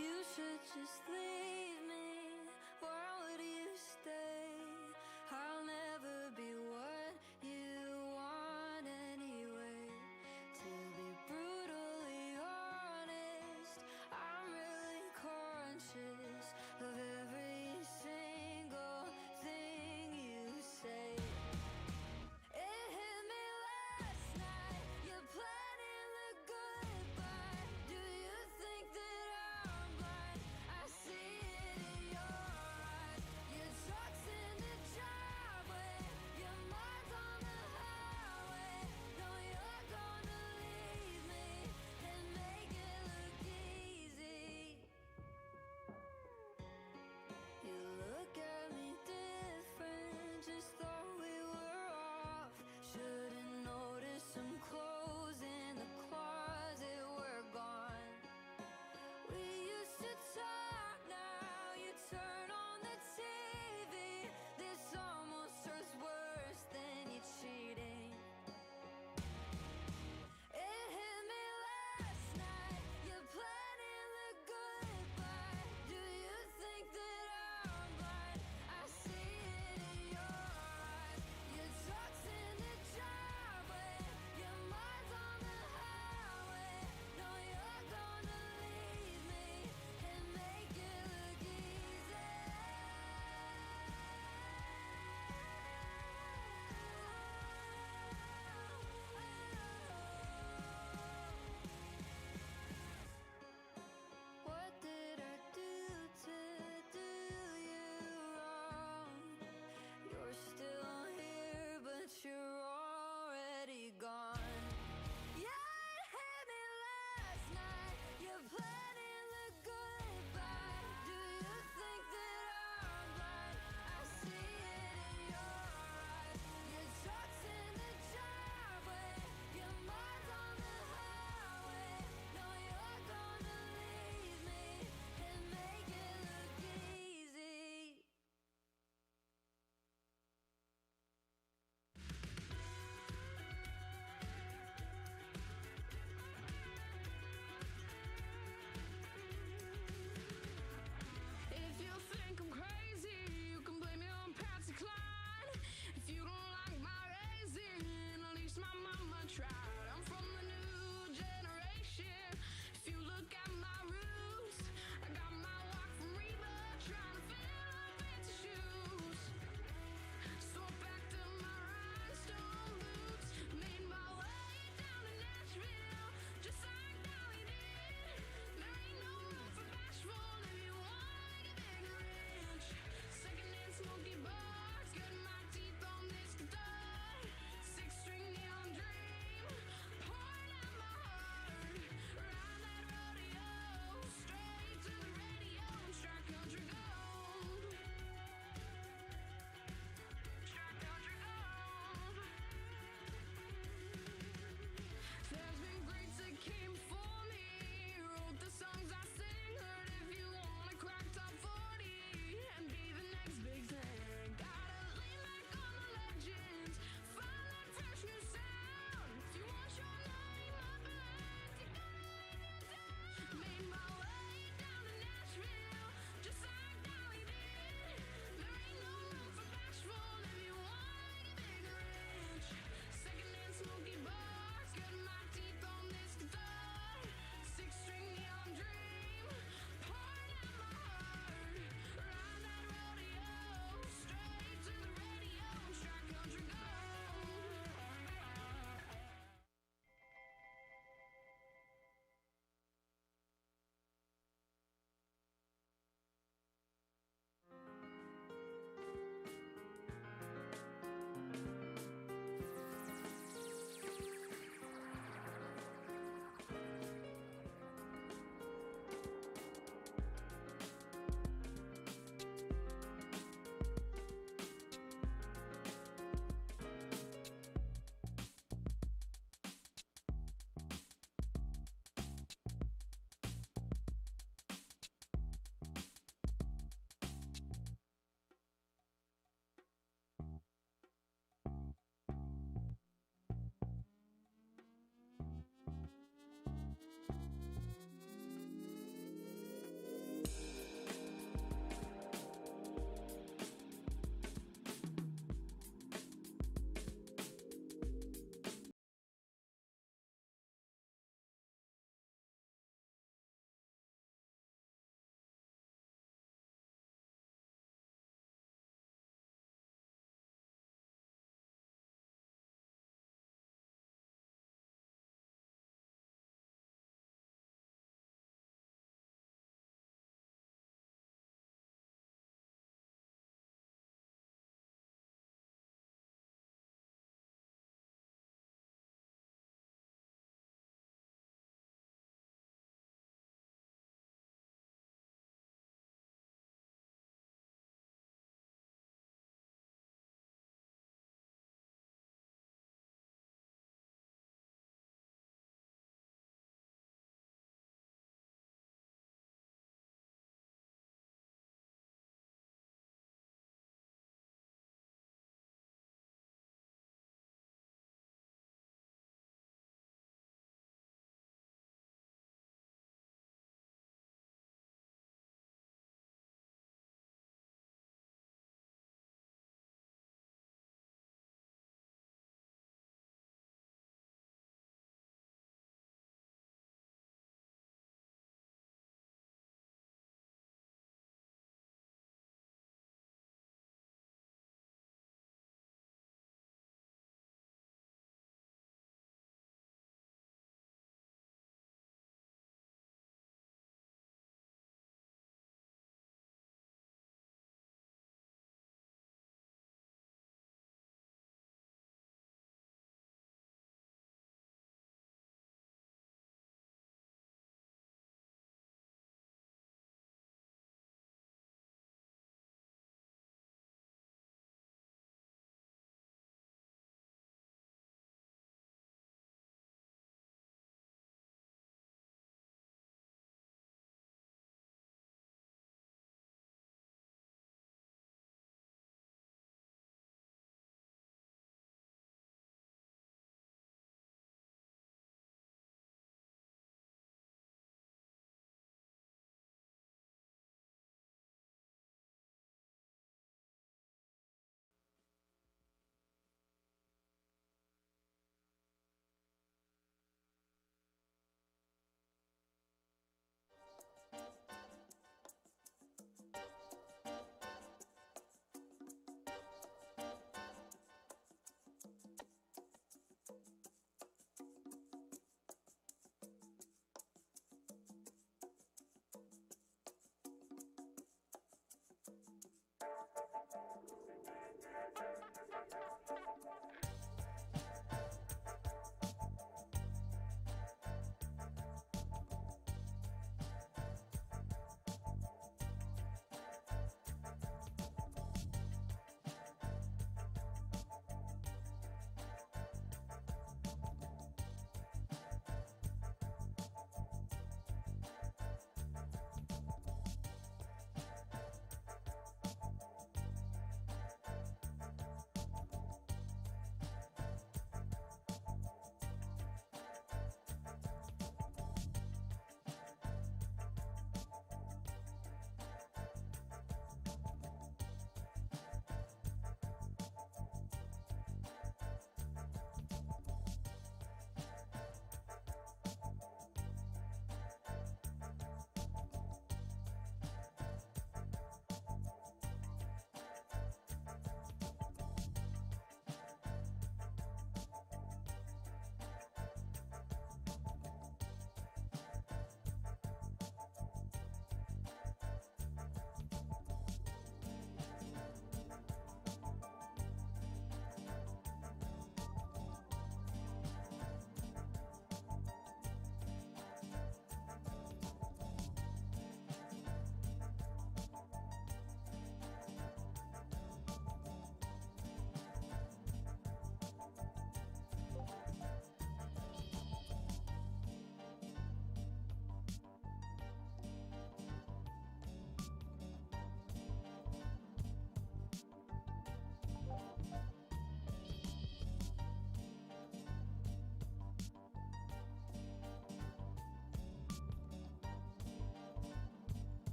You should just leave me. Why would you stay? I'll never be what you want anyway. To be brutally honest, I'm really conscious of every single thing you say. It hit me last night, you're planning the goodbye. Do you think that I'm blind? I see it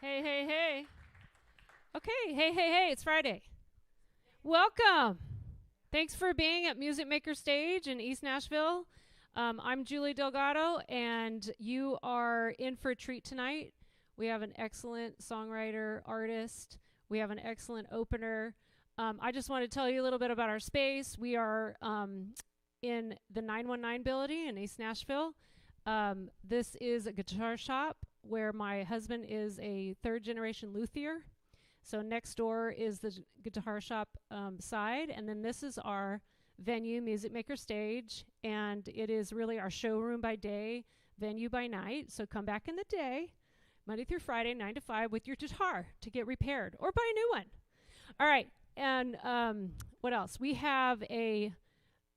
Hey, hey, hey. Okay, hey, it's Friday. Welcome. Thanks for being at Music Maker Stage in East Nashville. I'm Julie Delgado, and you are in for a treat tonight. We have an excellent songwriter, artist. We have an excellent opener. I just want to tell you a little bit about our space. We are in the 919 building in East Nashville. This is a guitar shop where my husband is a third-generation luthier. So next door is the guitar shop side, and then this is our venue, Music Maker Stage, and it is really our showroom by day, venue by night. So come back in the day, Monday through Friday, 9 to 5, with your guitar to get repaired or buy a new one. All right, and what else? We have a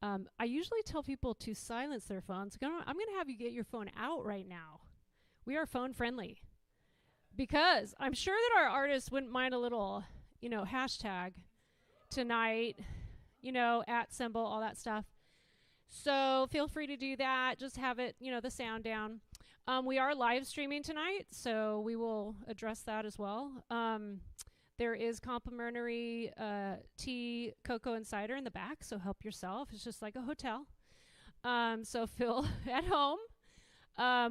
I usually tell people to silence their phones. I'm going to have you get your phone out right now. We are phone friendly because I'm sure that our artists wouldn't mind a little, hashtag tonight, at symbol, all that stuff. So feel free to do that. Just have it, the sound down. We are live streaming tonight, so we will address that as well. There is complimentary tea, cocoa, and cider in the back, so help yourself. It's just like a hotel. So feel at home.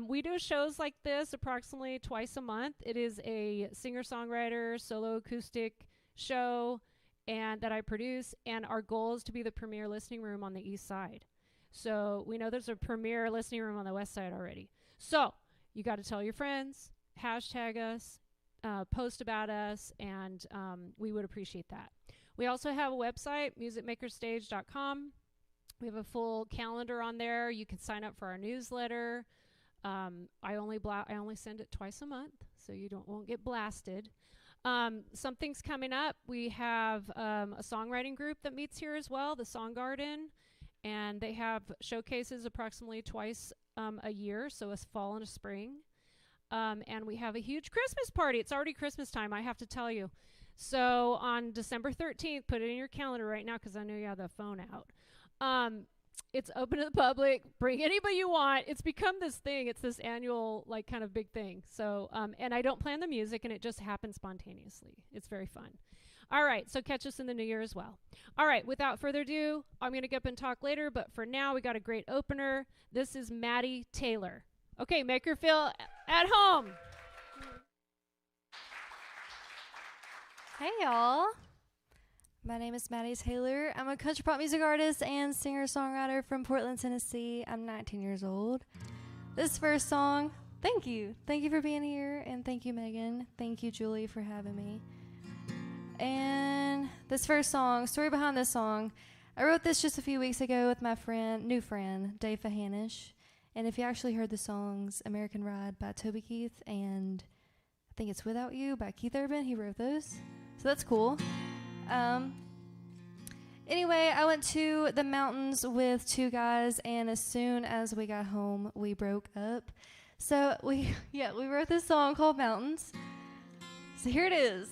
We do shows like this approximately twice a month. It is a singer-songwriter, solo acoustic show and that I produce, and our goal is to be the premier listening room on the east side. So we know there's a premier listening room on the west side already. So you got to tell your friends, hashtag us, post about us, and we would appreciate that. We also have a website, musicmakerstage.com. We have a full calendar on there. You can sign up for our newsletter. I only send it twice a month, so you won't get blasted. Something's coming up. We have a songwriting group that meets here as well, the Song Garden, and they have showcases approximately twice a year, so a fall and a spring. And we have a huge Christmas party. It's already Christmas time, I have to tell you. So on December 13th, put it in your calendar right now because I know you have the phone out. It's open to the public. Bring anybody you want. It's become this thing. It's this annual, kind of big thing. So, and I don't plan the music, and it just happens spontaneously. It's very fun. All right, so catch us in the new year as well. All right, without further ado, I'm going to get up and talk later, but for now, we got a great opener. This is Maddie Taylor. Okay, make her feel at home. Hey, y'all. My name is Maddie Taylor. I'm a country pop music artist and singer-songwriter from Portland, Tennessee. I'm 19 years old. This first song, thank you. Thank you for being here, and thank you, Megan. Thank you, Julie, for having me. And this first song, story behind this song, I wrote this just a few weeks ago with my new friend, Dave Fahanish. And if you actually heard the songs American Ride by Toby Keith and I think it's Without You by Keith Urban, he wrote those. So that's cool. Anyway, I went to the mountains with two guys, and as soon as we got home, we broke up. So we wrote this song called Mountains. So here it is.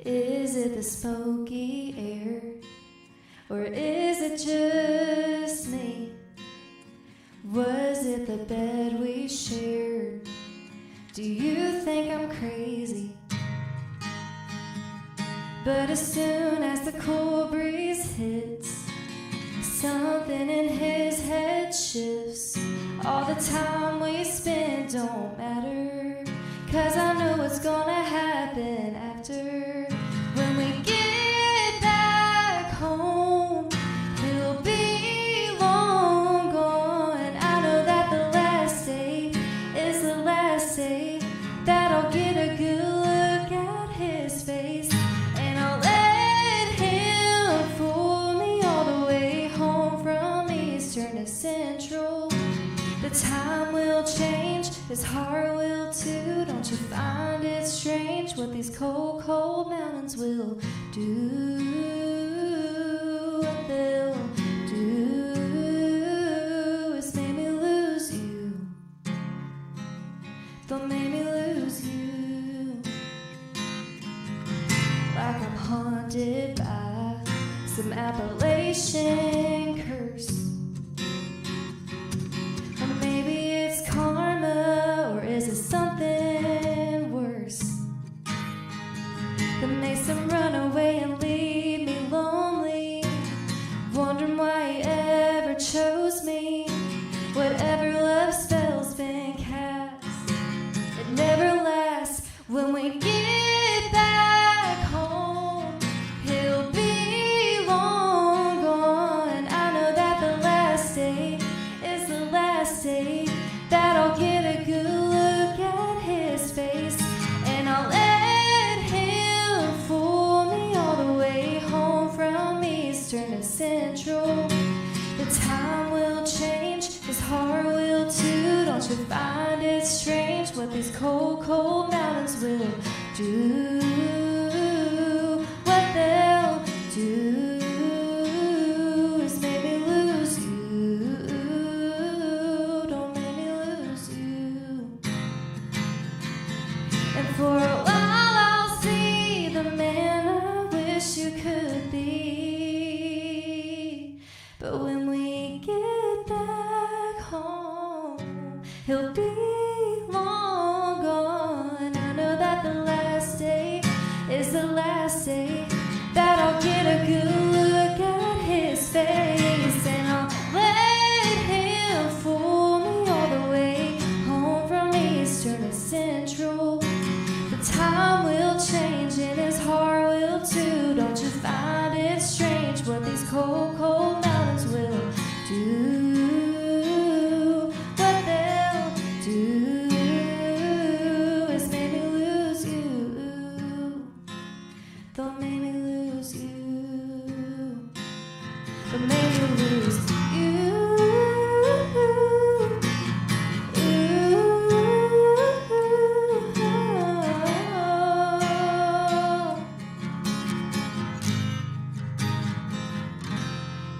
Is it the smoky air, or is it just me? Was it the bed we shared? Do you think I'm crazy? But as soon as the cool breeze hits, something in his head shifts. All the time we spend don't matter, 'cause I know what's gonna happen after. When we get back home, he'll be long gone. I know that the last day is the last day that I'll get a good look at his face, and I'll let him fool me all the way home from Eastern to Central. The time will change, his heart will too. Don't you find it strange what these cold, cold mountains will do? What they'll do is make me lose you. They'll make me lose you. Like I'm haunted by some Appalachian curse. Or maybe it's karma, or is it something worse that makes him run away and leave me lonely, wondering why he ever chose me. Whatever love spell's been cast, it never lasts. When we get back home, he'll be long gone. I know that the last day is the last day that I'll get a good look at his face, and I'll let him fool me all the way home from Eastern to Central. The time will change, his heart will too. Don't you find it strange what these cold, cold mountains will do? What they'll do is make me lose you. Don't make me lose you. And for a while I'll see the man I wish you could be. But when we get back home, he'll be long gone. I know that the last day is the last day that I'll get a good look at his face, and I'll let him fool me all the way home from Eastern to Central. The time will change and his heart will too. Don't you find it strange what these cold, cold mountains will do? What they'll do is make me lose you. They'll make me lose you. They'll make me lose you.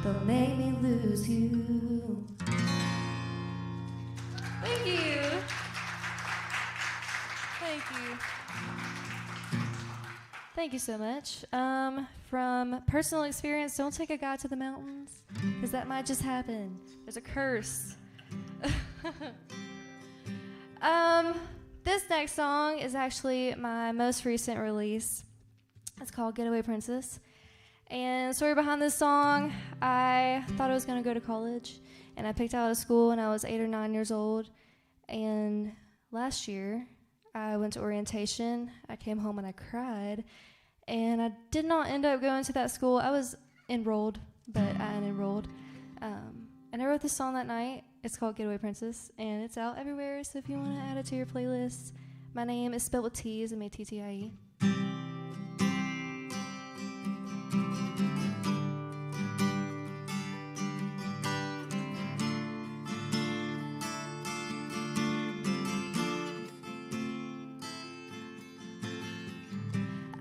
They'll make me lose you. Thank you. Thank you. Thank you so much. From personal experience, don't take a guy to the mountains, because that might just happen. There's a curse. This next song is actually my most recent release. It's called Getaway Princess. And the story behind this song, I thought I was going to go to college, and I picked out a school when I was 8 or 9 years old. And last year, I went to orientation. I came home and I cried, and I did not end up going to that school. I was enrolled, but I unenrolled. And I wrote this song that night. It's called Getaway Princess, and it's out everywhere, so if you want to add it to your playlist. My name is spelled with T's and made Ttie.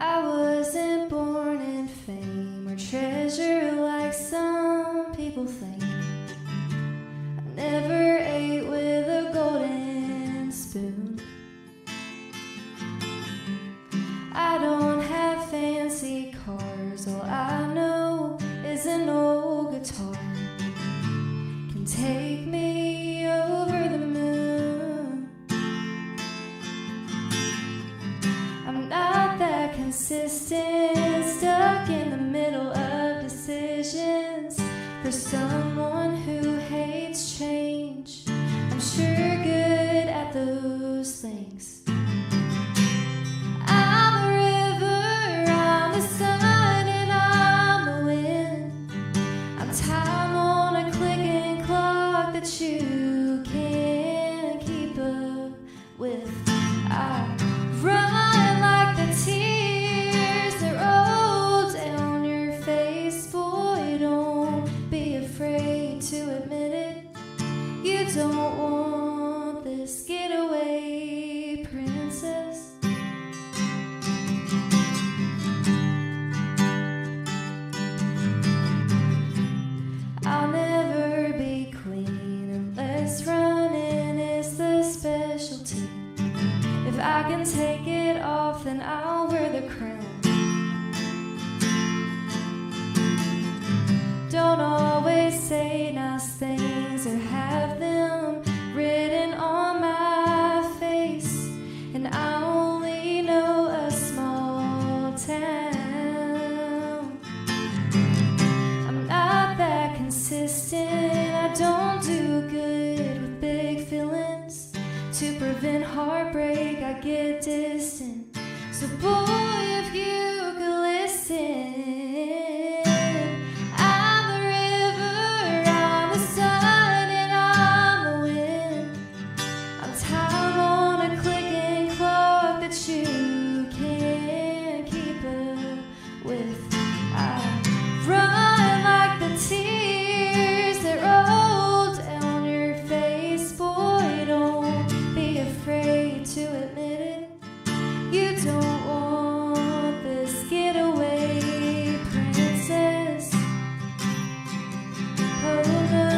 I wasn't born in fame or treasure like some people think. I never ate with a golden spoon. I don't have fancy cars. All I know is an old guitar can take me over the moon. I'm not that consistent, stuck in the middle of decisions for someone who hates change. I'm sure good at those things. I'm the river, I'm the sun, and I'm the wind. I'm time on a clicking clock that you can't keep up with. I run like the tears that roll down your face. Boy, don't be afraid to admit it. You don't want this getaway princess. I'll never be clean unless running is the specialty. If I can take it off, then I'll wear the crown. don't always say nice things or have them written on my face. And I only know a small town. I'm not that consistent. I don't do good with big feelings. To prevent heartbreak, I get distant. So boy, if you could listen, I'm the river, I'm the sun, and I'm the wind. I'm time on a clicking clock that you can't keep up with. I run like the tears that roll down your face. Boy, don't be afraid to admit it. You don't want this getaway princess. Oh no.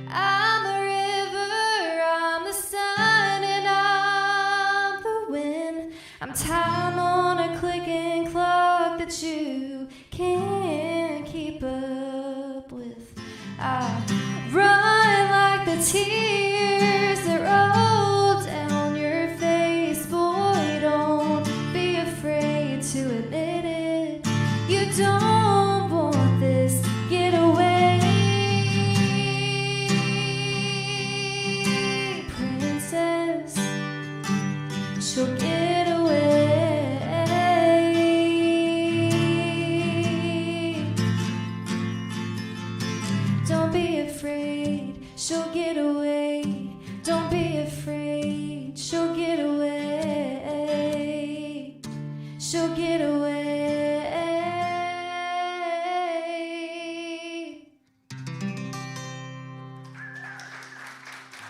I'm the river, I'm the sun, and I'm the wind. I'm time on a clicking clock that you can't keep up with. I run like the tears that roll down your face. Boy, don't be afraid to admit it. You don't want this getaway princess. She'll get away. Don't be afraid, she'll get away. Don't be afraid, she'll get away. She'll get away.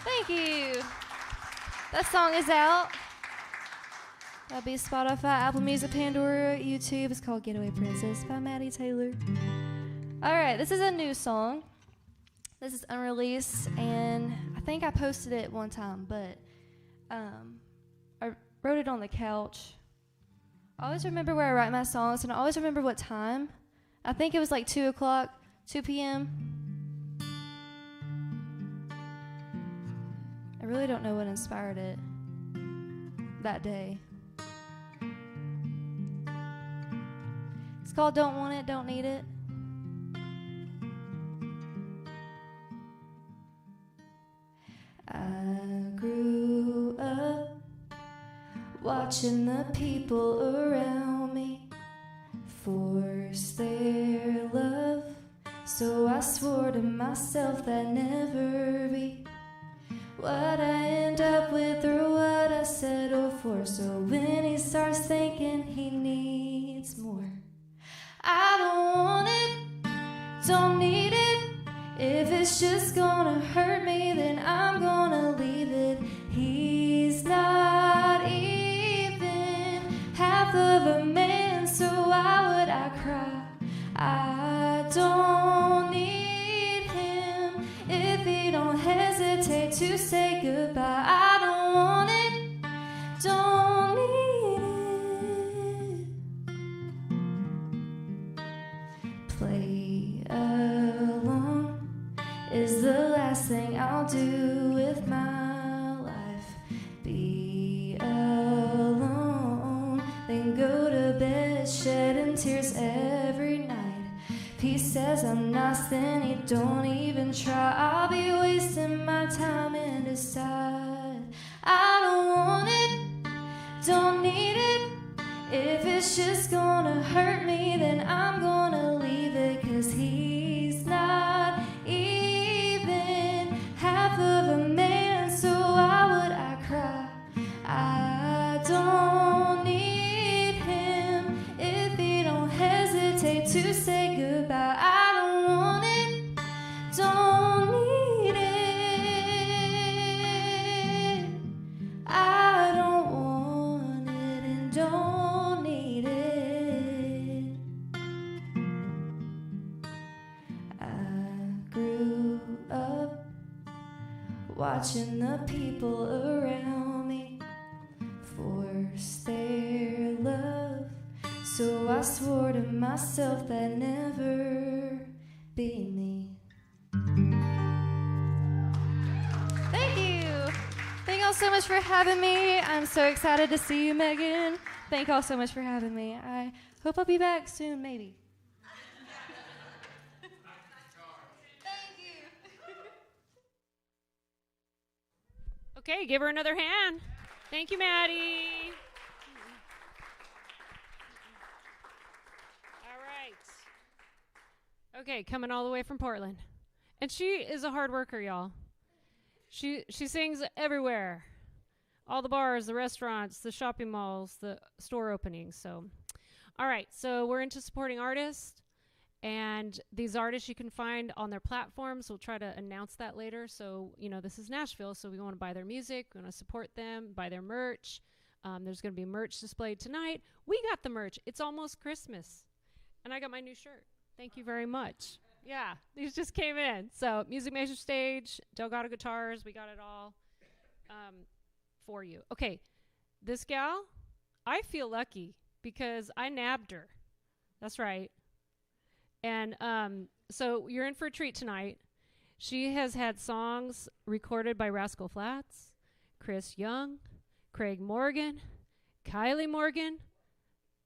Thank you. That song is out. That'll be Spotify, Apple Music, Pandora, YouTube. It's called Getaway Princess by Maddie Taylor. All right, this is a new song. This is unreleased, and I think I posted it one time, but I wrote it on the couch. I always remember where I write my songs, and I always remember what time. I think it was like 2 p.m. I really don't know what inspired it that day. It's called Don't Want It, Don't Need It. I grew up watching the people around me force their love, so I swore to myself that never be what I end up with or what I settle for. So when he starts thinking he needs more, I don't want it, don't need it. If it's just gonna hurt me, then I'm gonna leave it. He's not even half of a man, so why would I cry? I don't need him if he don't hesitate to say goodbye. I don't want it, don't need it. Play along is the last thing I'll do with my life. Be alone, then go to bed shedding tears every night. If he says I'm nice, then he don't even try. I'll be wasting my time and decide I don't want it, don't need it. If it's just gonna hurt me, then I'm gonna leave it. 'Cause he's not even half of a man, so why would I cry? I don't need him if he don't hesitate to say goodbye. I don't want it, don't need it. I don't want it and don't need it. watching the people around me force their love. So I swore to myself that never be me. Thank you. Thank y'all so much for having me. I'm so excited to see you, Megan. Thank y'all so much for having me. I hope I'll be back soon, maybe. Thank you. Okay, give her another hand. Thank you, Maddie. All right. Okay, coming all the way from Portland. And she is a hard worker, y'all. She sings everywhere. All the bars, the restaurants, the shopping malls, the store openings. So, all right, so we're into supporting artists. And these artists you can find on their platforms. We'll try to announce that later. So, you know, this is Nashville, so we want to buy their music. We want to support them, buy their merch. There's going to be merch displayed tonight. We got the merch. It's almost Christmas. And I got my new shirt. Thank you very much. Yeah, these just came in. So, Music Major Stage, Delgado Guitars, we got it all for you. Okay, this gal, I feel lucky because I nabbed her. That's right. And so you're in for a treat tonight. She has had songs recorded by Rascal Flatts, Chris Young, Craig Morgan, Kylie Morgan.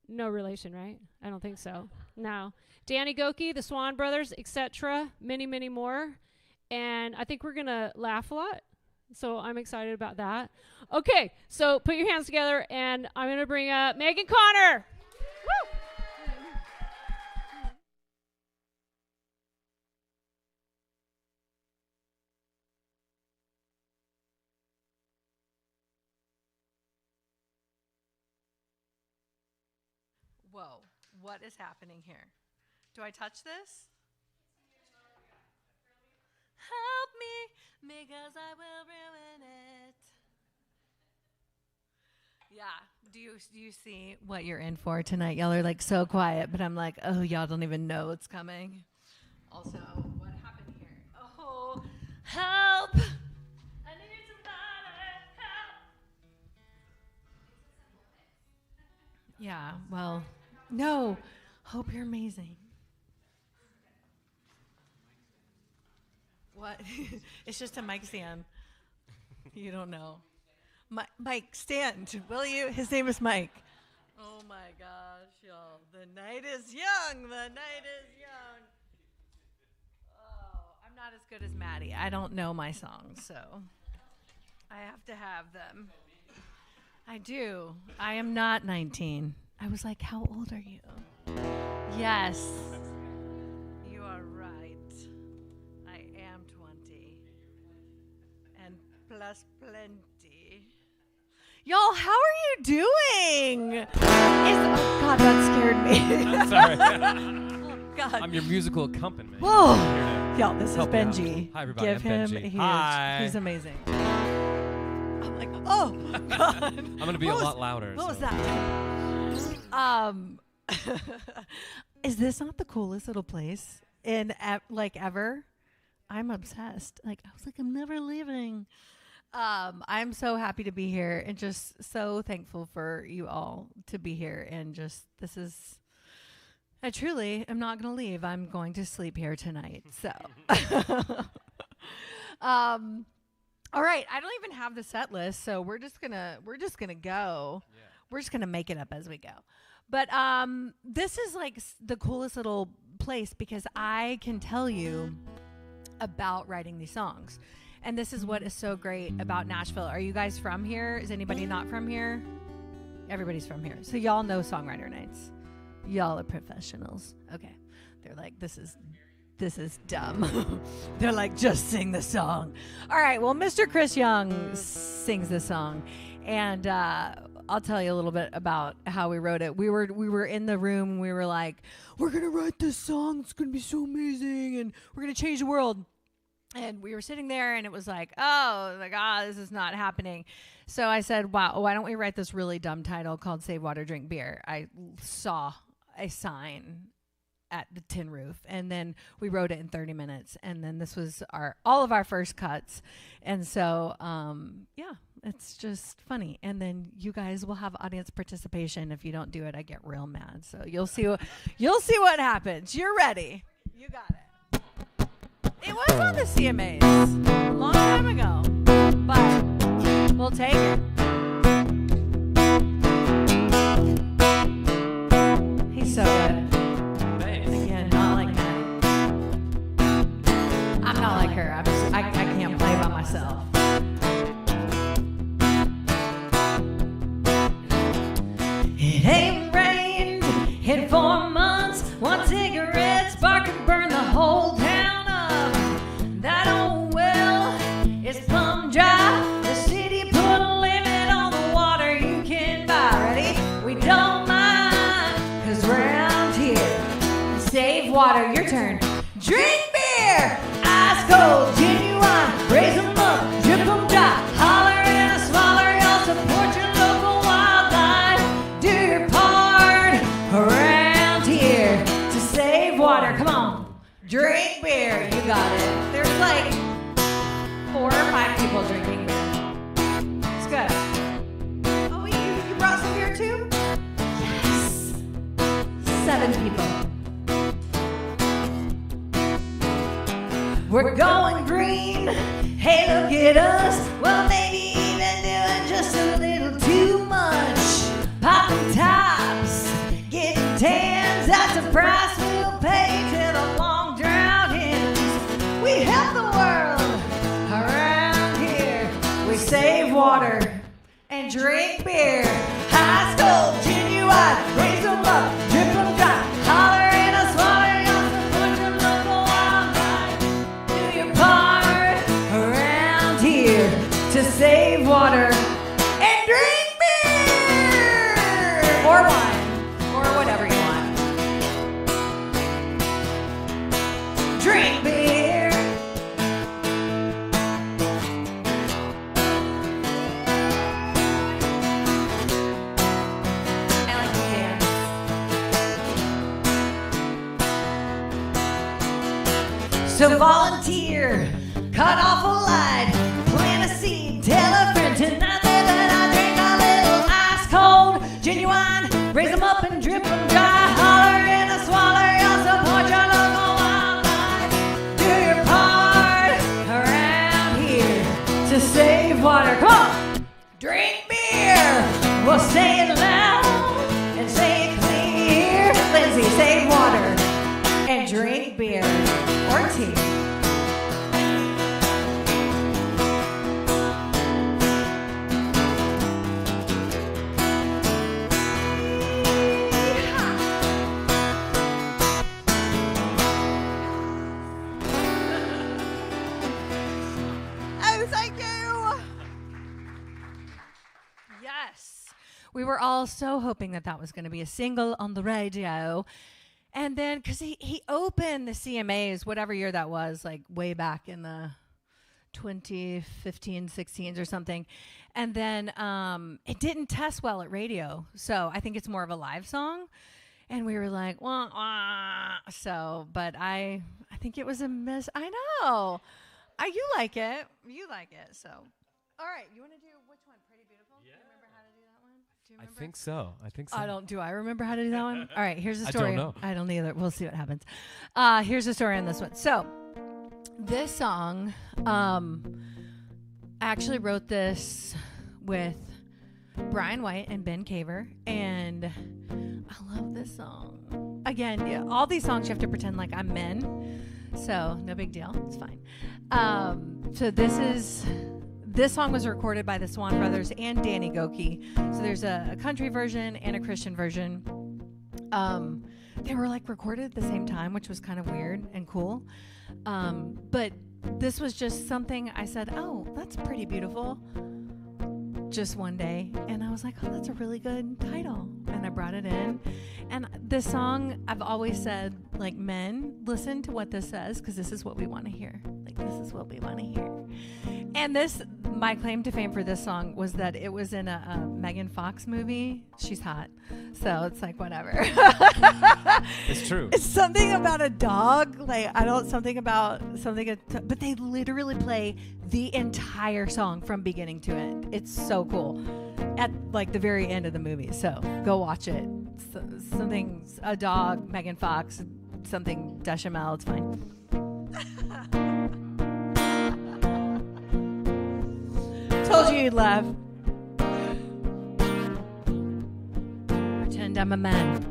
No relation, right? I don't think so. No. Danny Gokey, the Swon Brothers, etc. Many, many more. And I think we're going to laugh a lot. So I'm excited about that. Okay, so put your hands together, and I'm going to bring up Megan Connor. Woo! Whoa, what is happening here? Do I touch this? Help me, because I will ruin it. Yeah, do you see what you're in for tonight? Y'all are like so quiet, but I'm like, oh, y'all don't even know what's coming. Also, what happened here? Oh, help! I need somebody, help! Yeah, well, no. Hope you're amazing. What? It's just a mic stand. You don't know. Mike, stand, will you? His name is Mike. Oh my gosh, y'all. The night is young. The night is young. Oh, I'm not as good as Maddie. I don't know my songs, so I have to have them. I do. I am not 19. I was like, how old are you? Yes. You are right. I am 20. And plus plenty. Y'all, how are you doing? Oh, God, that scared me. I'm sorry. Oh, God. I'm your musical accompaniment. Whoa. Y'all, this is Help Benji. Hi, everybody. Give I'm him Benji. a huge. Hi. He's amazing. I'm like, oh, God. I'm going to be a lot louder. What was so. that? Is this not the coolest little place in ever? I'm obsessed. Like, I was like, I'm never leaving. I'm so happy to be here and just so thankful for you all to be here. And just, I truly am not going to leave. I'm going to sleep here tonight. So, all right. I don't even have the set list, so we're just gonna go. Yeah. We're just gonna make it up as we go. But this is like the coolest little place because I can tell you about writing these songs. And this is what is so great about Nashville. Are you guys from here? Is anybody not from here? Everybody's from here. So y'all know songwriter nights. Y'all are professionals. Okay. They're like, this is dumb. They're like, just sing the song. All right. Well, Mr. Chris Young sings this song. And I'll tell you a little bit about how we wrote it. We were in the room. We were like, we're going to write this song. It's going to be so amazing. And we're going to change the world. And we were sitting there, and it was like, oh, my God, this is not happening. So I said, wow, why don't we write this really dumb title called Save Water, Drink Beer? I saw a sign at the tin roof, and then we wrote it in 30 minutes, and then this was all of our first cuts, and so yeah, it's just funny. And then you guys will have audience participation. If you don't do it, I get real mad. So you'll see what happens. You're ready. You got it. It was on the CMAs a long time ago, but we'll take it. He's so good. Again, not like that. I'm not like her. I can't play by myself. It ain't rained in 4 months. One cigarette spark could burn the whole town up. That old well is plumb dry. The city put a limit on the water you can buy. Ready? We don't mind, 'cause round here, save water. Your turn. Drink beer, ice cold, genuine. Raise 'em up, drip 'em dry. Holler and a swaller, y'all support your local wildlife. Do your part around here to save water. Come on, drink beer. You got it. There's like 4 or 5 people drinking beer. It's good. Oh, you brought some beer too? Yes. 7 people. We're going green. Hey, look at us. Well, maybe even doing just a little too much. Popping tops, getting tans. That's a price we'll pay till the long drought ends. We help the world around here. We save water and drink beer. High school, genuine. Raise 'em up, drip 'em dry. Holler in a swatter, y'all support your local wildlife. Do your part around here to save water and drink beer or wine or whatever you want. Drink beer. I like to dance. So volunteer, cut off a light, plant a seed, tell a friend tonight that I drink a little ice cold, genuine, raise 'em up and drip 'em dry, holler in a swaller, y'all support your local wildlife, do your part around here to save water. Come on, drink beer, we'll say it loud and say it clear. Lindsay, save water and drink beer or tea. Oh, thank you. Yes. We were all so hoping that was going to be a single on the radio. And then, because he opened the CMAs, whatever year that was, like way back in the 2015, 16s or something. And then it didn't test well at radio. So I think it's more of a live song. And we were like, wah, wah. So, but I think it was a miss. I know. You like it. You like it. So, all right. You want to do which one? Pretty Beautiful? Yeah. Do you remember how to do that one? Do you remember? I think so. Do I remember how to do that one? All right, here's the I story. don't know. I don't either. We'll see what happens. Here's the story on this one. So, this song, I actually wrote this with Brian White and Ben Caver, and I love this song. Again, yeah, all these songs you have to pretend like I'm men, so no big deal. It's fine. So this song was recorded by the Swon Brothers and Danny Gokey. So there's a country version and a Christian version. They were like recorded at the same time, which was kind of weird and cool. But this was just something I said, oh, that's pretty beautiful. Just one day. And I was like, oh, that's a really good title. And I brought it in. And this song, I've always said, like, men, listen to what this says, because this is what we want to hear. Like, this is what we want to hear. And my claim to fame for this song was that it was in a Megan Fox movie. She's hot. So it's like, whatever. It's true. It's something about a dog. Like, I don't, but they literally play the entire song from beginning to end. It's so cool. At like the very end of the movie. So go watch it. A dog, Megan Fox, something Deschamel. It's fine. Told you you'd laugh. Pretend I'm a man.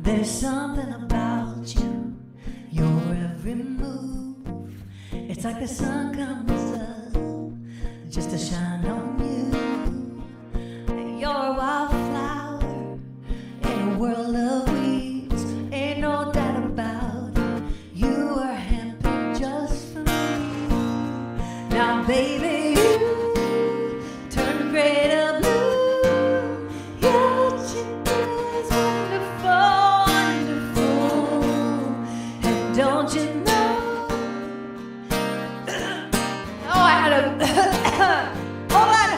There's something about you, your every move. It's like the sun comes up just to shine on you. You're a wildflower in a world of weeds. Ain't no doubt about it. You are handpicked just for me. Now, baby, you turn gray to blue. Yeah, what you do is wonderful, wonderful. And don't you know? Oh, I had a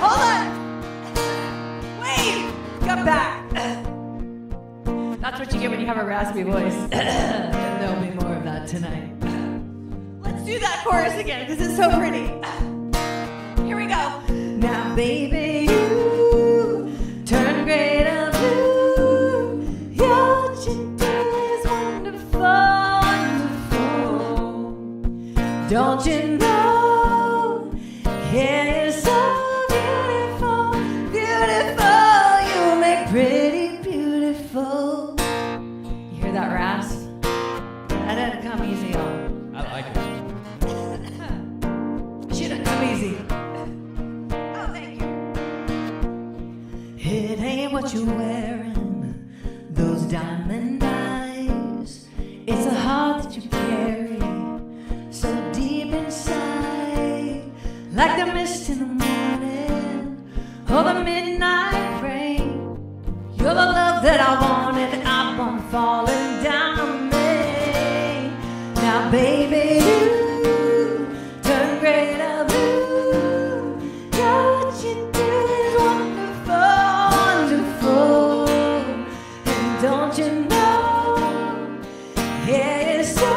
hold on. Wait, come back. That's what you get when you have a raspy voice. And there'll be more of that tonight. Let's do that chorus again because it's so pretty. Here we go. Now, baby, you turn gray to blue. Yeah, what you do is wonderful, wonderful. Don't you know? Yeah, you're so beautiful, beautiful. You make pretty beautiful. You hear that rasp? That didn't come easy on. I like it. She didn't come easy. Oh, thank you. It ain't what you're wearing, those diamond eyes. It's a heart that you carry so deep inside, like the mist in the morning or the midnight rain. You're the love that I wanted, I want falling down on me. Now, baby, you turn gray to blue. Yeah, what you do is wonderful, wonderful. And don't you know? Yeah, you're so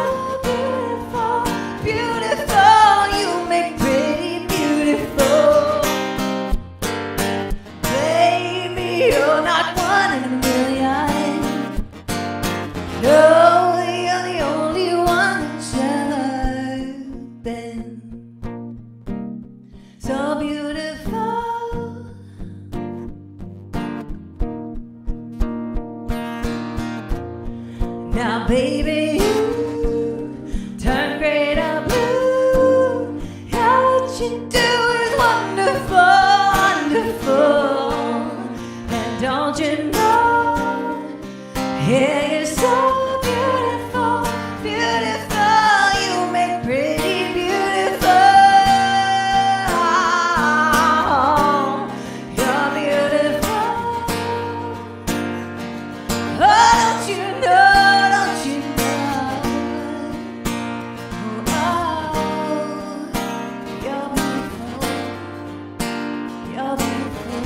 beautiful, beautiful. You make pretty beautiful. Baby, you're not one in a million. No, you're the only one that's ever been so beautiful. Now, baby, you turn gray to blue. Yeah, what you do is wonderful, wonderful. And don't you know? Yeah, you're so beautiful, beautiful. You make pretty beautiful. You're beautiful. Oh, don't you know? Don't you know? Oh, you're beautiful. You're beautiful.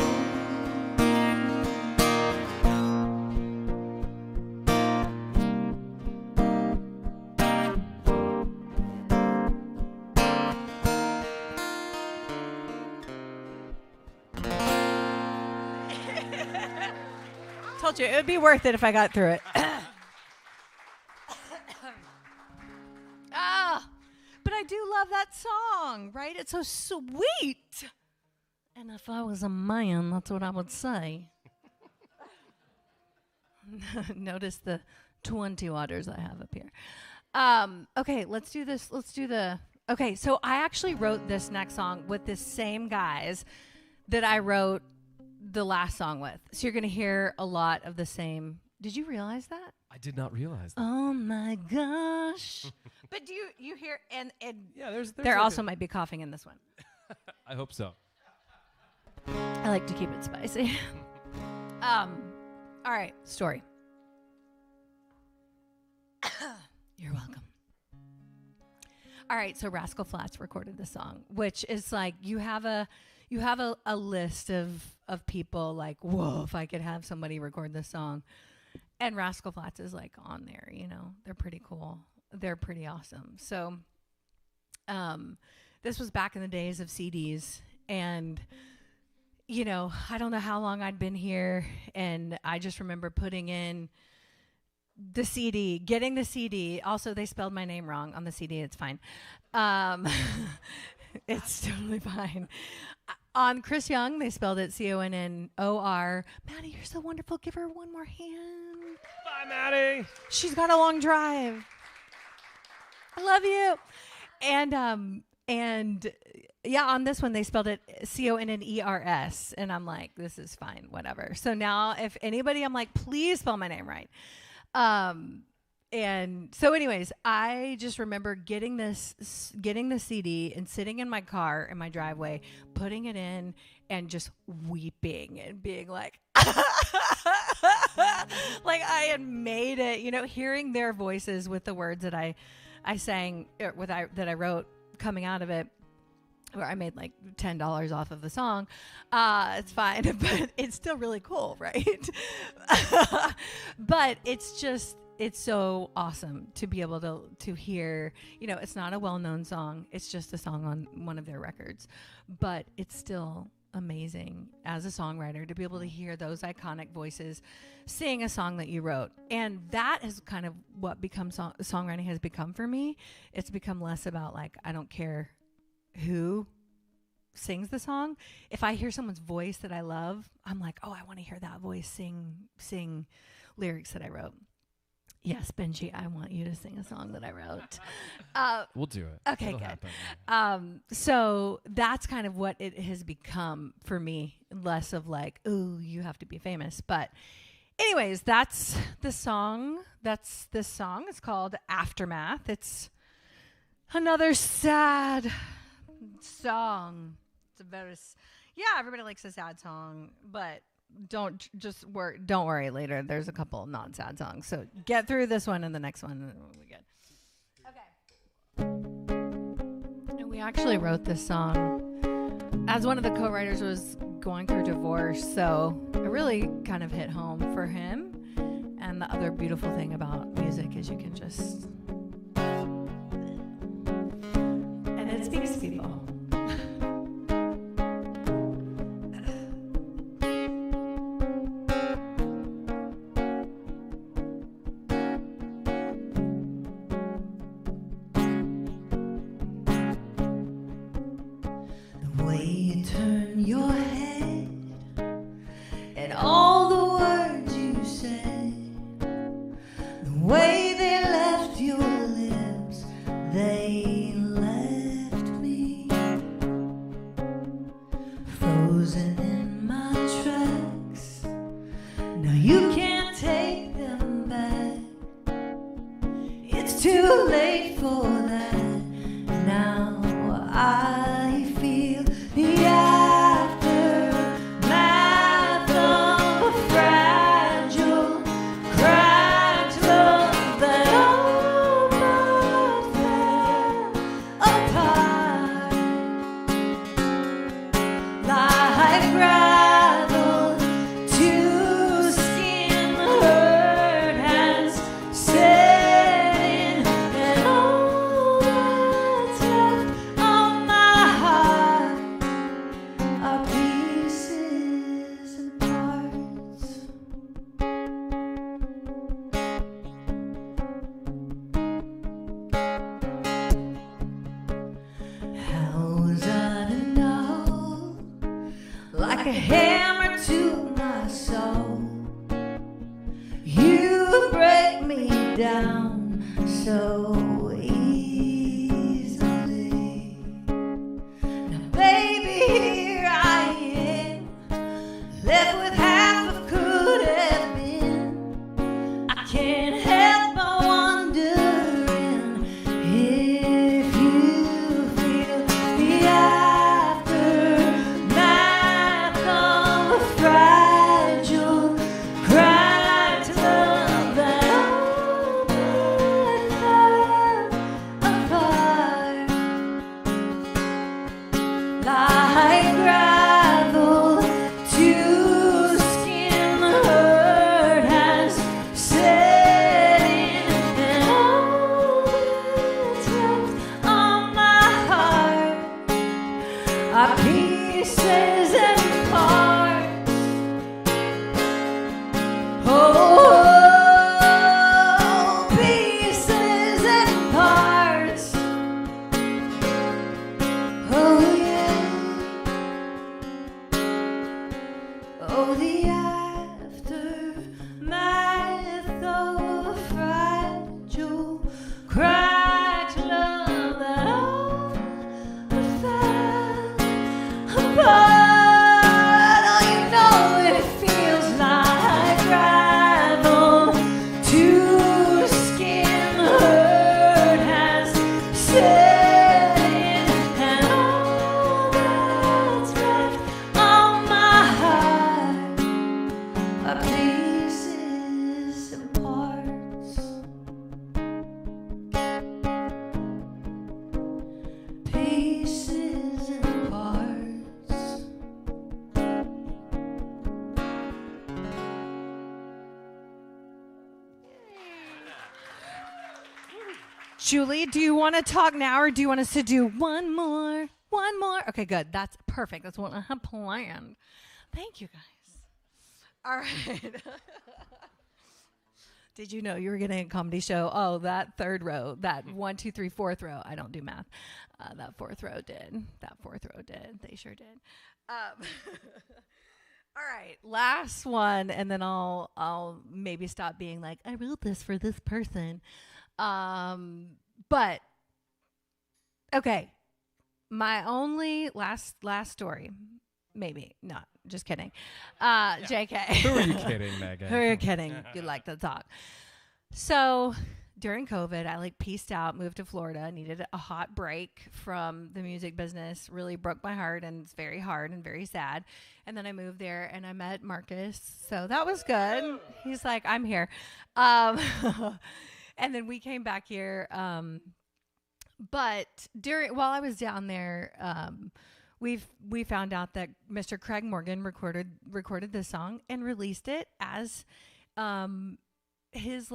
Told you it would be worth it if I got through it. But I do love that song, right? It's so sweet. And if I was a man, that's what I would say. Notice the 20 waters I have up here. Okay, let's do this. Okay, so I actually wrote this next song with the same guys that I wrote the last song with. So you're going to hear a lot of the same. Did you realize that? I did not realize that. Oh my gosh. But do you hear, and Yeah, there's there like also might be coughing in this one. I hope so. I like to keep it spicy. All right, story. You're welcome. All right, so Rascal Flatts recorded the song, which is like you have a you have a list of people like, whoa, if I could have somebody record this song. And Rascal Flatts is like on there, you know. They're pretty cool. They're pretty awesome. So this was back in the days of CDs, and you know, I don't know how long I'd been here, and I just remember putting in the CD, getting the CD. Also, they spelled my name wrong on the CD. It's fine. It's totally fine. On Chris Young, they spelled it Connor. Maddie, you're so wonderful. Give her one more hand. Bye, Maddie. She's got a long drive. I love you. And yeah, on this one, they spelled it Conners. And I'm like, this is fine, whatever. So now if anybody, I'm like, please spell my name right. And so anyways, I just remember getting the CD and sitting in my car in my driveway, putting it in and just weeping and being like, like I had made it, you know, hearing their voices with the words that I sang, that I wrote coming out of it, where I made like $10 off of the song. It's fine, but it's still really cool, right? But it's so awesome to be able to hear, you know, it's not a well-known song. It's just a song on one of their records, but it's still amazing as a songwriter to be able to hear those iconic voices sing a song that you wrote. And that is kind of what songwriting has become for me. It's become less about like, I don't care who sings the song. If I hear someone's voice that I love, I'm like, oh, I want to hear that voice sing lyrics that I wrote. Yes, Benji, I want you to sing a song that I wrote. We'll do it. Okay, It'll good. happen. So that's kind of what it has become for me, less of like, ooh, you have to be famous. But anyways, that's the song. That's this song. It's called Aftermath. It's another sad song. It's a very, everybody likes a sad song, but don't worry later. There's a couple not sad songs. So get through this one and the next one and we'll be good. Okay. And we actually wrote this song as one of the co-writers was going through divorce. So it really kind of hit home for him. And the other beautiful thing about music is you can just, and it speaks to people. pieces and parts. Pieces and parts. Julie, do you want to talk now or do you want us to do one more? One more? Okay, good. That's perfect. That's what I have planned. Thank you, guys. All right. Did you know you were getting a comedy show? Oh, that third row, that 1, 2, 3, fourth row. I don't do math. That fourth row did. That fourth row did. They sure did. All right, last one, and then I'll maybe stop being like, I wrote this for this person. But okay, my only last story, maybe not, just kidding. JK. Who are you kidding, Megan? Who are you kidding? You like to talk. So during COVID, I pieced out, moved to Florida, needed a hot break from the music business, really broke my heart, and it's very hard and very sad. And then I moved there and I met Marcus. So that was good. He's like, I'm here. And then we came back here. But while I was down there, we found out that Mr. Craig Morgan recorded this song and released it as his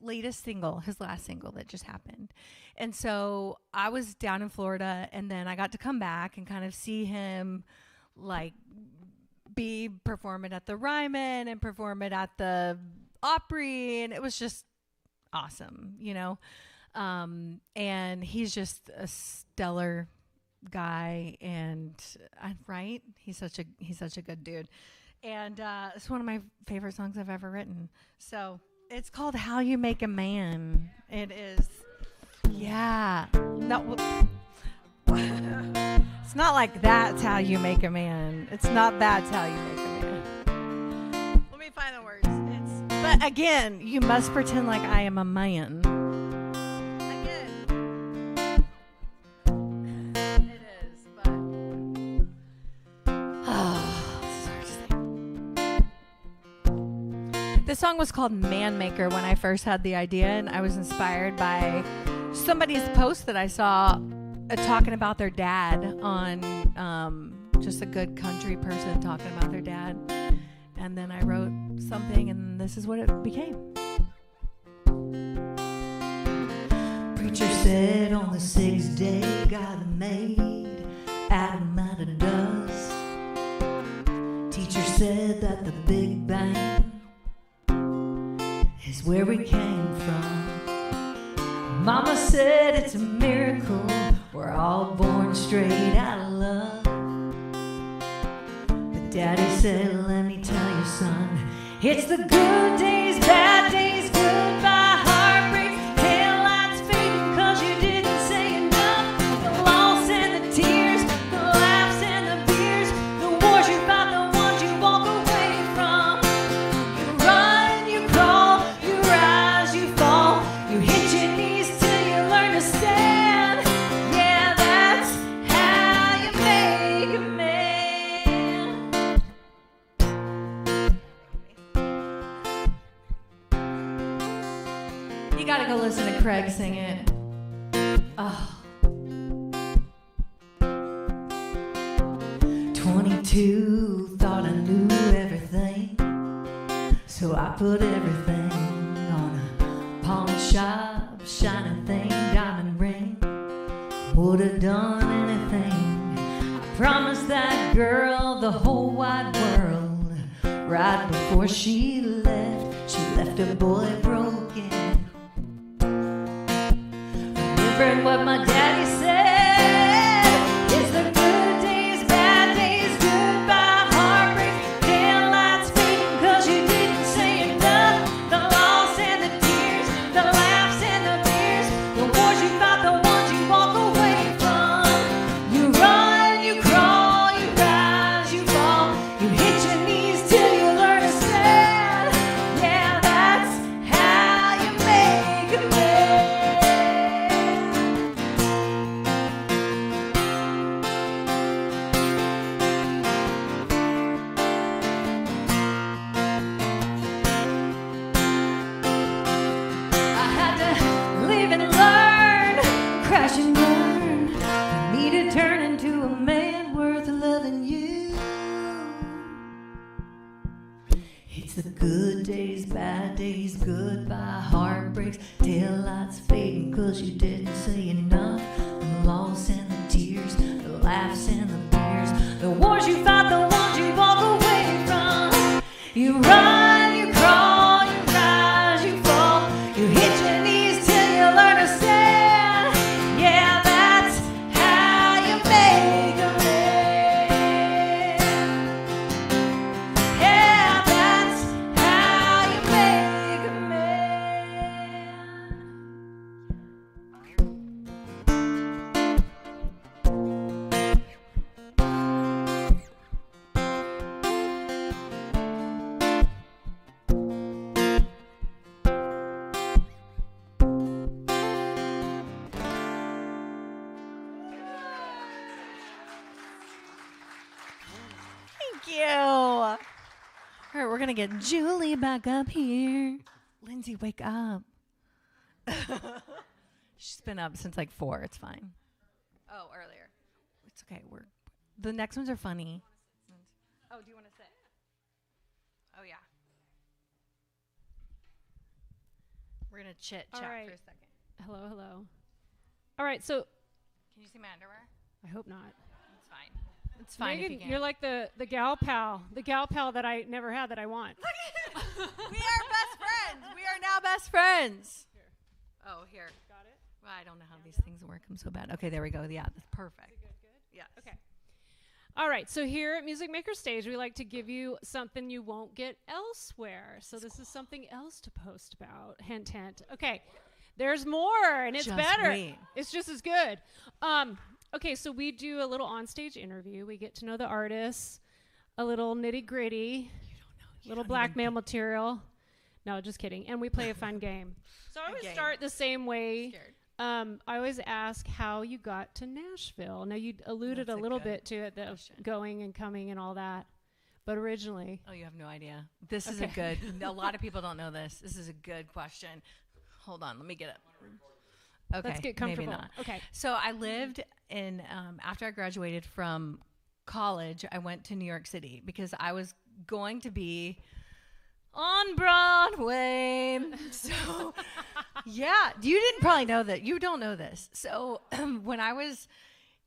latest single, his last single that just happened. And so I was down in Florida, and then I got to come back and kind of see him be perform it at the Ryman and perform it at the Opry, and it was just awesome, and he's just a stellar guy, and right, he's such a good dude, and it's one of my favorite songs I've ever written. So it's called How You Make a Man. It is, yeah. No, it's not like that's how you make a man. It's not that's how you make a man. Let me find the words. But again, you must pretend like I am a man. Again. It is, but it's hard to say. This song was called Man Maker when I first had the idea, and I was inspired by somebody's post that I saw talking about their dad on just a good country person talking about their dad. And then I wrote something, and this is what it became. Preacher said on the sixth day God made Adam out of dust. Teacher said that the Big Bang is where we came from. Mama said it's a miracle, we're all born straight out of love. But Daddy said, let me tell you, son, it's the good days, bad days, goodbye, heartbreaks, taillights fading 'cause you didn't say enough. The loss and the tears, the laughs and the beers, the wars you fought, the ones you walk away from. You run, you crawl, you rise, you fall, you hit your knees till you learn to stand. Yeah, that's how you make a man. You gotta go listen to Craig sing it. Oh. 22, thought I knew everything, so I put everything on a pawn shop, shining thing, diamond ring. Would have done anything. I promised that girl the whole wide world. Right before she left a boy broken. Remembering what my daddy said, it's the good days, bad days, goodbye, heartbreaks, taillights fading 'cause you didn't say enough. The loss and the tears, the laughs and the beers, the wars you fought, the ones you walk away from. You run, you crawl, you rise, you fall, you hit your knees till you learn to stand. Yeah, that's how you make a man. Good days, bad days, goodbye, heartbreaks, taillights fading 'cause you didn't say enough. The loss and the tears, the laughs and the beers, the wars you fought, the ones you walk away from. You run, you crawl, you rise, you fall, you hit your knees till you learn to stand. Yeah, that's how you make a man. Yeah, that's how you make a man. Thank you. All right, we're gonna get Julie back up here. Lindsay, wake up. She's been up since like 4. It's fine. Oh, earlier. It's okay. The next ones are funny. Oh, do you want to sit? Oh yeah. We're gonna chit chat All right. for a second. Hello. All right, so Can you see my underwear? I hope not. It's fine. It's fine if Megan, you can. you're like the gal pal that I never had that I want. We are best friends. We are now best friends. Oh, here. Got it? Well, I don't know how these things work. I'm so bad. Okay, there we go. Yeah, that's perfect. Good. Yes. Okay. All right, so here at Music Maker Stage, we like to give you something you won't get elsewhere. So this is something else to post about. Hint, hint. Okay, there's more, and it's Just better. wait. It's just as good. Okay, so we do a little onstage interview. We get to know the artists, a little nitty gritty, little blackmail material. No, just kidding. And we play a fun game. So I always game. start the same way. Scared. I always ask how you got to Nashville. Now, you alluded That's a a little good bit to it, the question. going and coming and all that. But originally, Oh, you have no idea. This is a Okay. good. A lot of people don't know this. This is a good question. Hold on, let me get up. Okay, let's get comfortable. Maybe not. Okay. So I lived in after I graduated from college. I went to New York City because I was going to be on Broadway. So yeah, you didn't probably know that. You don't know this. So when I was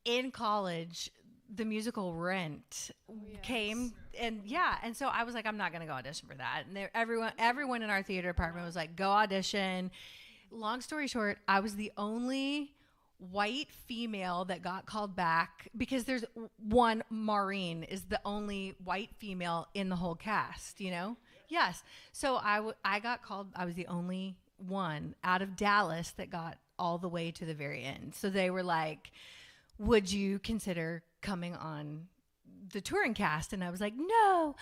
in college, the musical Rent came, and and so I was like, I'm not gonna go audition for that. And everyone in our theater department was like, go audition. Long story short, I was the only white female that got called back because there's one. Maureen is the only white female in the whole cast, you know? Yes. So I got called. I was the only one out of Dallas that got all the way to the very end. So they were like, would you consider coming on the touring cast? And I was like, no,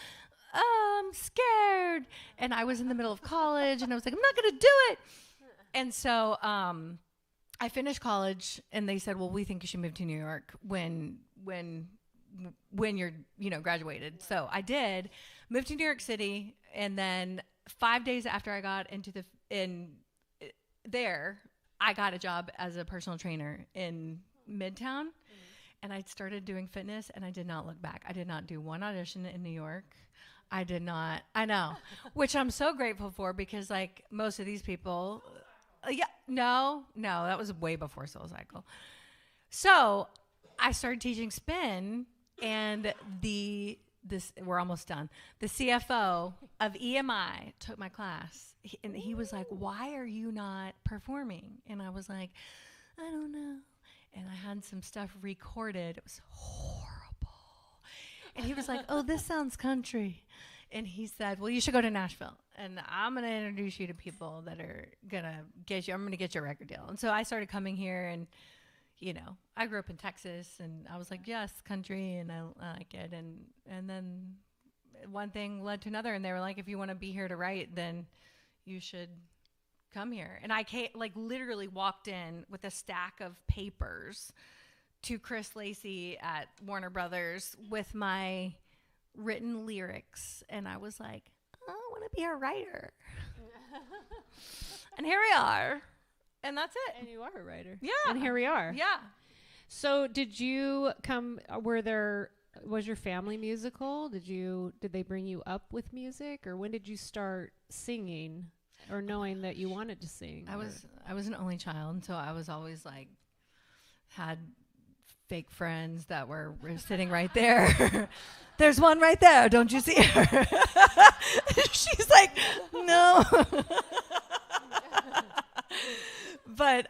I'm scared. And I was in the middle of college and I was like, I'm not going to do it. And so I finished college and they said, well, we think you should move to New York when you're, graduated. So I did, moved to New York City. And then 5 days after I got there, I got a job as a personal trainer in Midtown. And I started doing fitness and I did not look back. I did not do one audition in New York. I know, which I'm so grateful for because like most of these people, no, that was way before Soul Cycle. So I started teaching spin and we're almost done. The CFO of EMI took my class and he was like, why are you not performing? And I was like, I don't know. And I had some stuff recorded. It was horrible. And he was like, oh, this sounds country. And he said, well, you should go to Nashville. And I'm going to introduce you to people that are going to I'm going to get your record deal. And so I started coming here and, I grew up in Texas and I was like, yes, country. And I like it. And then one thing led to another. And they were like, if you want to be here to write, then you should come here. And I literally walked in with a stack of papers to Chris Lacey at Warner Brothers with my written lyrics. And I was like, I want to be a writer. And here we are. And that's it. And you are a writer. Yeah. And here we are. Yeah. So did you were there was your family musical? Did they bring you up with music, or when did you start singing or knowing that you wanted to sing? I was an only child, so I was always like had fake friends that were sitting right there. There's one right there. Don't you see her? She's like, no. But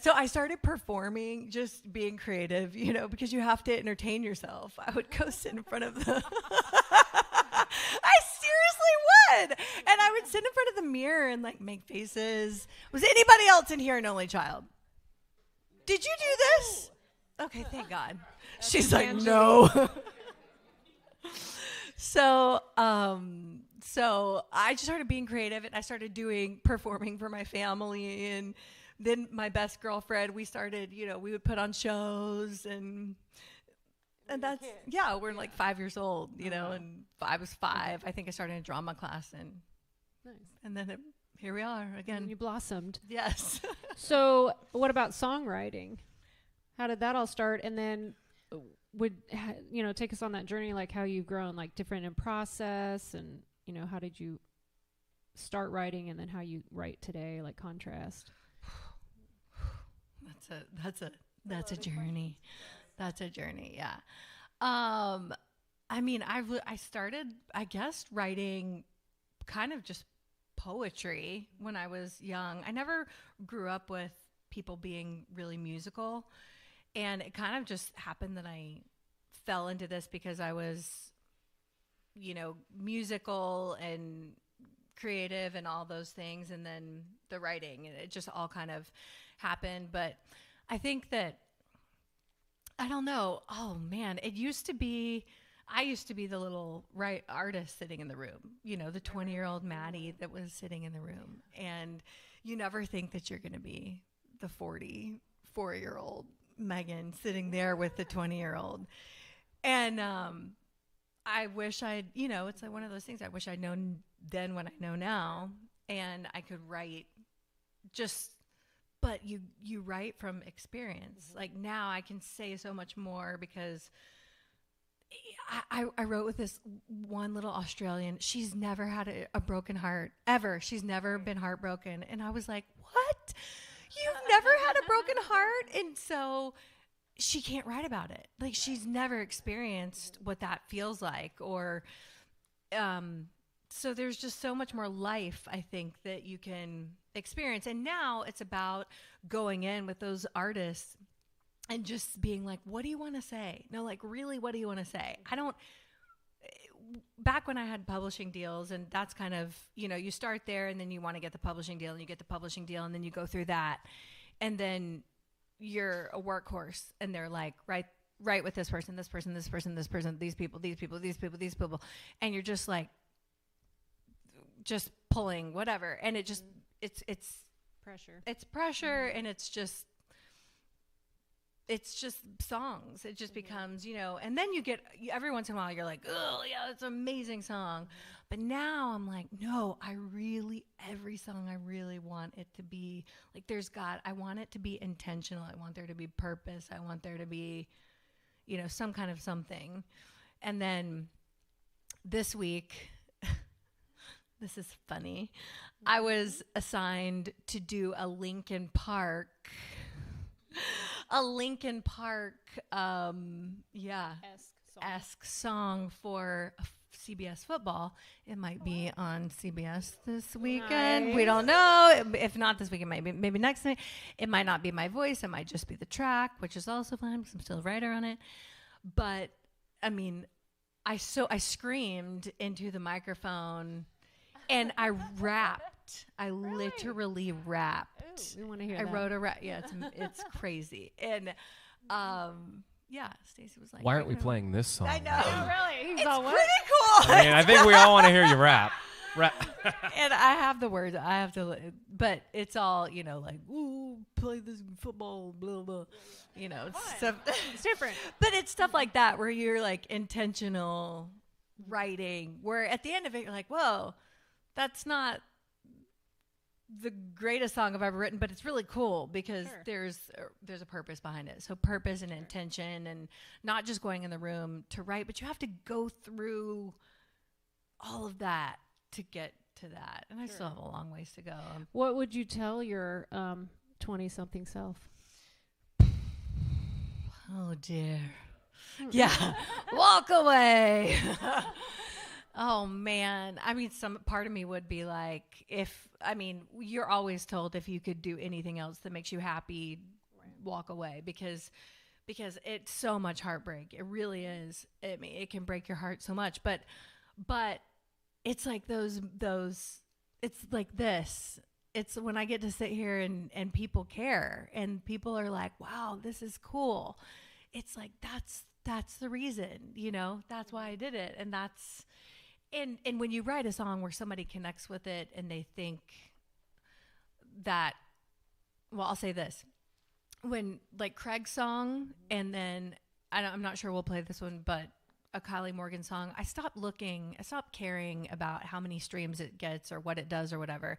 so I started performing, just being creative, you know, because you have to entertain yourself. I would go sit in front of the I seriously would. And I would sit in front of the mirror and like make faces. Was anybody else in here an only child? Did you do this? Okay, thank God. She's like, no. So I just started being creative, and I started performing for my family, and then my best girlfriend, we started, you know, we would put on shows, and that's, yeah, we're like 5 years old, you know, and I was 5. I think I started in drama class, and Nice. And then here we are again. And you blossomed. Yes. So what about songwriting? How did that all start? And then take us on that journey, like how you've grown, like different in process, and, you know, how did you start writing, and then how you write today, like contrast? That's a journey. That's a journey. Yeah. I mean, I started, I guess, writing kind of just poetry when I was young. I never grew up with people being really musical, and it kind of just happened that I fell into this because I was, you know, musical and creative and all those things, and then the writing, and it just all kind of happened. But I think that, I don't know, oh man, I used to be the little artist sitting in the room, you know, the 20-year-old Maddie that was sitting in the room, and you never think that you're going to be the 44-year-old Megan sitting there with the 20-year-old. And I wish I'd, you know, it's like one of those things, I wish I'd known then what I know now, and I could write but you write from experience. Mm-hmm. Like now I can say so much more because I wrote with this one little Australian. She's never had a broken heart ever. She's never been heartbroken. And I was like, what? You've never had a broken heart? And so she can't write about it. Like she's never experienced what that feels like, or, so there's just so much more life, I think, that you can experience. And now it's about going in with those artists and just being like, what do you want to say? No, like, really, what do you want to say? Back when I had publishing deals, and that's kind of, you know, you start there and then you want to get the publishing deal, and you get the publishing deal, and then you go through that. And then you're a workhorse, and they're like, write with this person, this person, this person, this person, these people, these people, these people, these people. And you're just like, just pulling whatever. And it just, it's pressure. It's pressure, and it's just songs. It just becomes, you know, and then you get, every once in a while you're like, oh yeah, it's an amazing song. But now I'm like, no, every song I really want it to be like, I want it to be intentional. I want there to be purpose. I want there to be, you know, some kind of something. And then this week, this is funny, I was assigned to do a Linkin Park esque song for CBS football. It might be on CBS this weekend. Nice. We don't know. If not this weekend, maybe next night. It might not be my voice. It might just be the track, which is also fine because I'm still a writer on it. But I mean, I screamed into the microphone, and I rapped. I literally rapped. Ooh, we want to hear I that. wrote a rap. Yeah, it's crazy. And yeah, Stacey was like, why aren't we playing this song? I know. Really? It's pretty cool. I mean, I think we all want to hear you rap. And I have the words. I have to, but it's all, you know, like, ooh, play this football, blah, blah. You know, stuff. It's different. But it's stuff like that where you're like intentional writing, where at the end of it, you're like, whoa, that's not the greatest song I've ever written, but it's really cool because there's a purpose behind it. So purpose and intention, and not just going in the room to write, but you have to go through all of that to get to that. And I still have a long ways to go. What would you tell your 20-something self? Oh dear. Yeah. Walk away. Oh man. I mean, some part of me would be like, you're always told if you could do anything else that makes you happy, walk away, because it's so much heartbreak. It really is. I mean, it can break your heart so much, but it's like those, it's like this. It's when I get to sit here and people care and people are like, wow, this is cool. It's like, that's the reason, that's why I did it. And that's, and when you write a song where somebody connects with it and they think that, well, I'll say this, when like Craig's song, and then I'm not sure we'll play this one, but a Kylie Morgan song, I stopped caring about how many streams it gets or what it does or whatever.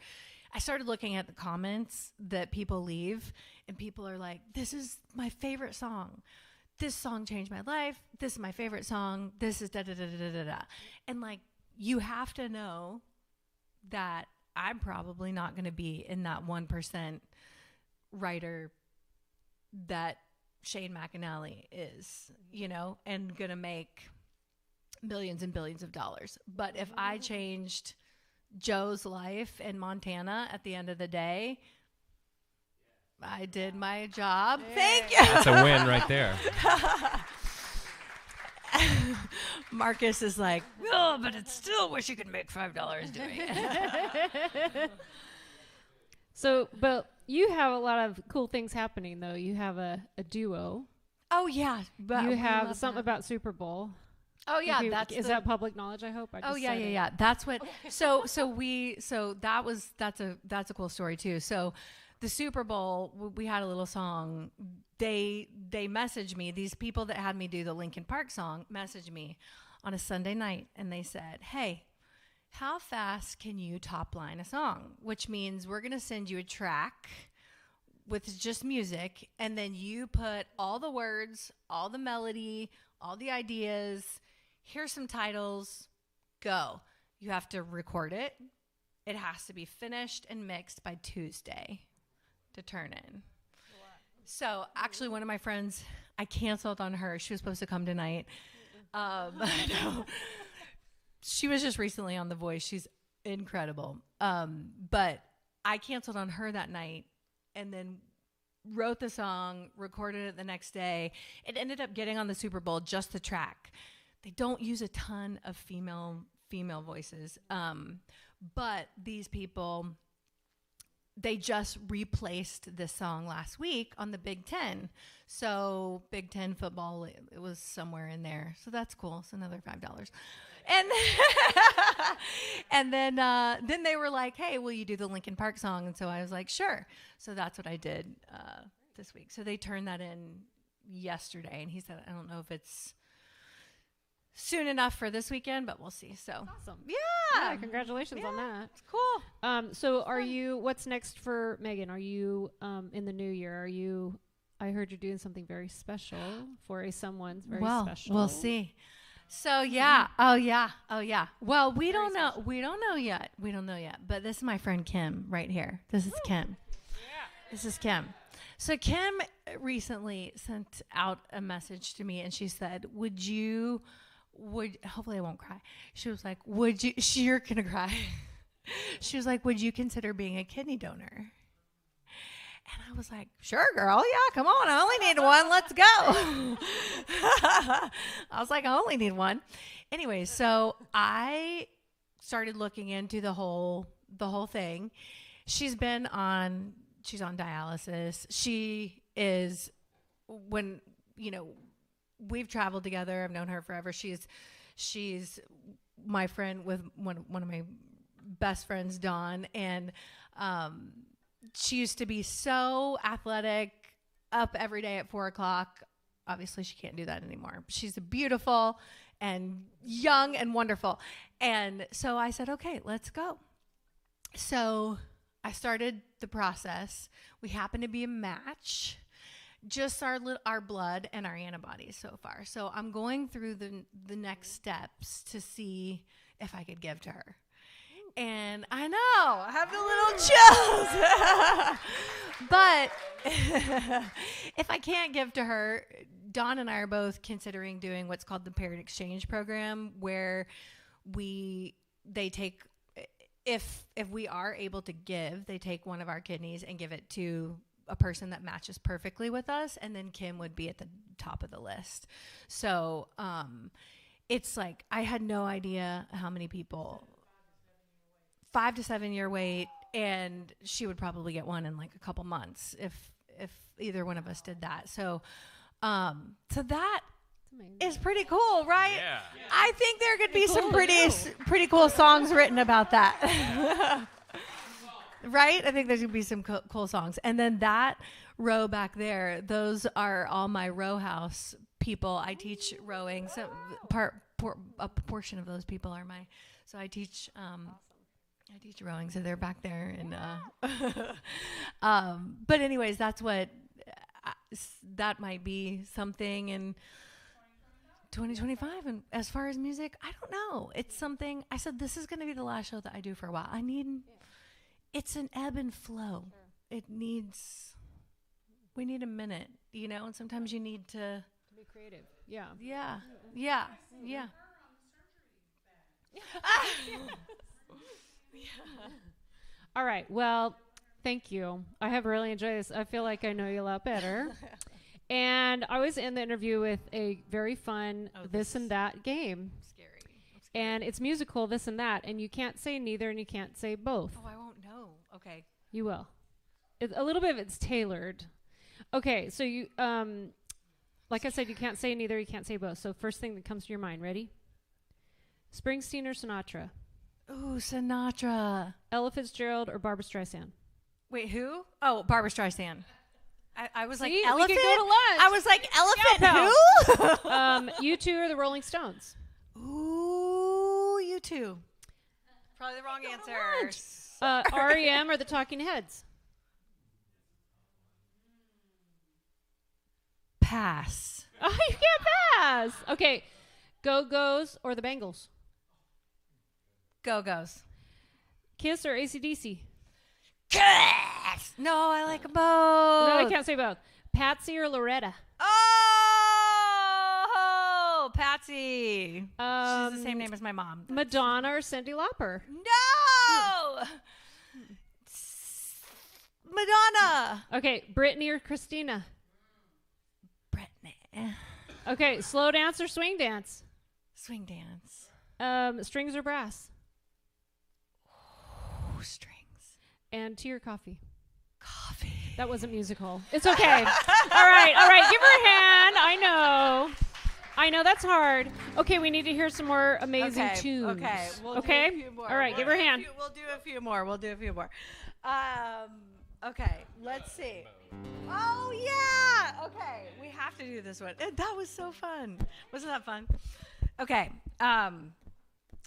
I started looking at the comments that people leave, and people are like, this is my favorite song. This song changed my life. This is my favorite song. This is da da da da da da. And like, you have to know that I'm probably not going to be in that 1% writer that Shane McAnally is, and going to make billions and billions of dollars. But if I changed Joe's life in Montana at the end of the day, I did my job. Yeah. Thank you. That's a win right there. Marcus is like, oh, but it's still wish you could make $5 doing it. So, but you have a lot of cool things happening, though. You have a duo. Oh, yeah. But you have something about Superbowl. Oh, yeah. Is that public knowledge, I hope? Yeah. That's what. So that's a cool story, too. So the Super Bowl, we had a little song. They messaged me. These people that had me do the Linkin Park song messaged me on a Sunday night, and they said, hey, how fast can you top line a song? Which means we're going to send you a track with just music, and then you put all the words, all the melody, all the ideas. Here's some titles. Go. You have to record it. It has to be finished and mixed by Tuesday to turn in. So actually, one of my friends, I canceled on her. She was supposed to come tonight. I know. She was just recently on The Voice. She's incredible. But I canceled on her that night and then wrote the song, recorded it the next day. It ended up getting on the Super Bowl, just the track. They don't use a ton of female voices. But these people, they just replaced this song last week on the Big Ten. So Big Ten football, it was somewhere in there. So that's cool. It's another $5. And then they were like, hey, will you do the Linkin Park song? And so I was like, sure. So that's what I did this week. So they turned that in yesterday. And he said, I don't know if it's soon enough for this weekend, but we'll see. So awesome. Yeah. Congratulations on that. It's cool. So what's next for Megan? Are you in the new year? I heard you're doing something very special for someone's very special. We'll see. So yeah. Oh yeah. Well, we don't know yet. But this is my friend Kim right here. This is Kim. Yeah. This is Kim. So Kim recently sent out a message to me, and she said, hopefully I won't cry. She was like, you're gonna cry. She was like, would you consider being a kidney donor? And I was like, sure, girl. Yeah, come on. I only need one. Let's go. I was like, I only need one. Anyway, so I started looking into the whole thing. She's on dialysis. She is, when, we've traveled together. I've known her forever. She's my friend with one of my best friends, Dawn. And, she used to be so athletic, up every day at 4:00. Obviously, she can't do that anymore. She's beautiful and young and wonderful. And so I said, okay, let's go. So I started the process. We happen to be a match. Just our blood and our antibodies so far. So I'm going through the next steps to see if I could give to her. And I know, I have the little chills. But if I can't give to her, Dawn and I are both considering doing what's called the paired exchange program, where they take, if we are able to give, they take one of our kidneys and give it to a person that matches perfectly with us, and then Kim would be at the top of the list. So it's like I had no idea how many people. 5 to 7 year wait, and she would probably get one in like a couple months if either one of us did that. So that is pretty cool, right? Yeah. I think there could be some pretty cool songs written about that. Right? I think there's going to be some cool songs. And then that row back there, those are all my row house people. I teach rowing. So a portion of those people are so I teach rowing, so they're back there. And but anyways, that's what that might be something in 2025. And as far as music, I don't know. It's something I said, this is going to be the last show that I do for a while. It's an ebb and flow. It needs, we need a minute, and sometimes you need to be creative. Yeah. Yeah. Yeah. Yeah. All right. Well, thank you. I have really enjoyed this. I feel like I know you a lot better. And I was in the interview with a very fun this and that game. Scary. And it's musical, this and that. And you can't say neither and you can't say both. Oh, I won't know. Okay. You will. A little bit of it's tailored. Okay. So you, like I said, you can't say neither, you can't say both. So first thing that comes to your mind, ready? Springsteen or Sinatra? Ooh, Sinatra. Ella Fitzgerald or Barbra Streisand? Wait, who? Oh, Barbra Streisand. I was like, elephant? We could go to lunch. I was like, elephant who? U2 or the Rolling Stones? Ooh, U2. Probably the wrong answer. REM or the Talking Heads? Pass. Oh, you can't pass. Okay. Go-Go's or the Bangles? Go-Go's. Kiss or AC/DC? Kiss! No, I like them both. No, I can't say both. Patsy or Loretta? Oh, Patsy. She's the same name as my mom. Madonna or Cyndi Lauper? No! Madonna. Okay, Britney or Christina? Britney. Okay, slow dance or swing dance? Swing dance. Strings or brass? Ooh, strings. And tea or coffee? Coffee. That wasn't musical. It's okay. All right. Give her a hand. I know that's hard. Okay, we need to hear some more amazing tunes. Okay. We'll okay? do a few more. All right, give her a hand. We'll do a few more. Okay, let's see. Oh, yeah. Okay, we have to do this one. That was so fun. Wasn't that fun? Okay.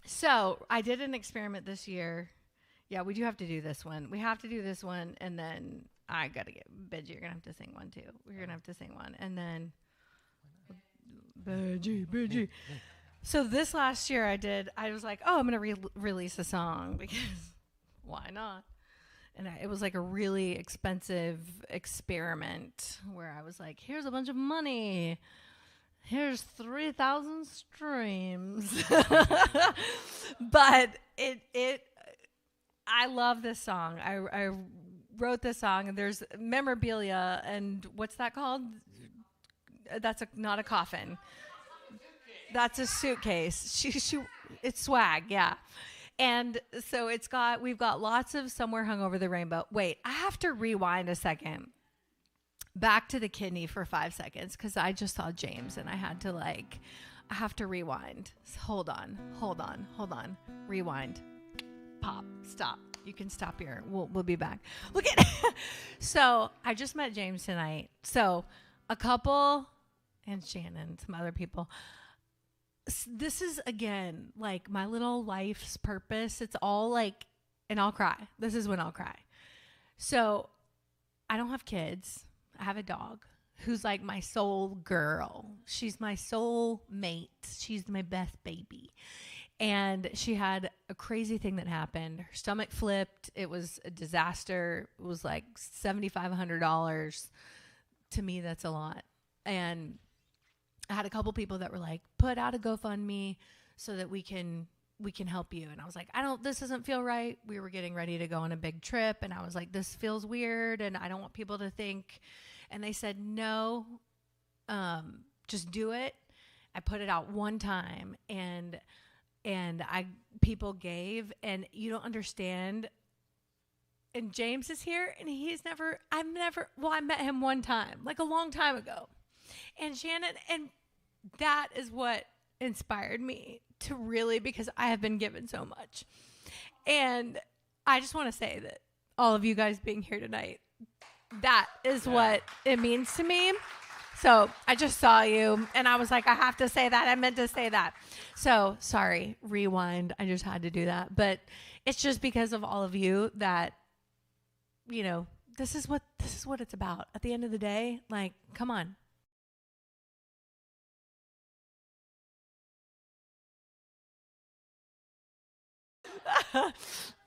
So I did an experiment this year. Yeah, we do have to do this one. We have to do this one, and then I got to get Benji. You're going to have to sing one, too. We're going to have to sing one. And then Benji. So this last year I was like, oh, I'm going to release a song because why not? And it was like a really expensive experiment where I was like, here's a bunch of money. Here's 3,000 streams. But I love this song. I wrote this song, and there's memorabilia, and what's that called? That's not a coffin. That's a suitcase. It's swag, yeah. And so we've got lots of Somewhere Hung Over the Rainbow. Wait, I have to rewind a second. Back to the kidney for 5 seconds because I just saw James and I had to I have to rewind. Hold on. Rewind. Pop. Stop. You can stop here. We'll be back. Look at So I just met James tonight. So a couple and Shannon, some other people. This is again like my little life's purpose. It's all and I'll cry. This is when I'll cry. So I don't have kids. I have a dog who's like my soul girl. She's my soul mate. She's my best baby. And she had a crazy thing that happened. Her stomach flipped. It was a disaster. It was like $7,500. To me, that's a lot. And I had a couple people that were like, put out a GoFundMe so that we can help you. And I was like, this doesn't feel right. We were getting ready to go on a big trip. And I was like, this feels weird. And I don't want people to think. And they said, no, just do it. I put it out one time and people gave, and you don't understand. And James is here, and I met him one time, like a long time ago. And Shannon, and that is what inspired me to really, because I have been given so much. And I just want to say that all of you guys being here tonight, that is what it means to me. So I just saw you, and I was like, I have to say that. I meant to say that. So sorry, rewind. I just had to do that. But it's just because of all of you that, you know, this is what it's about. At the end of the day, like, come on.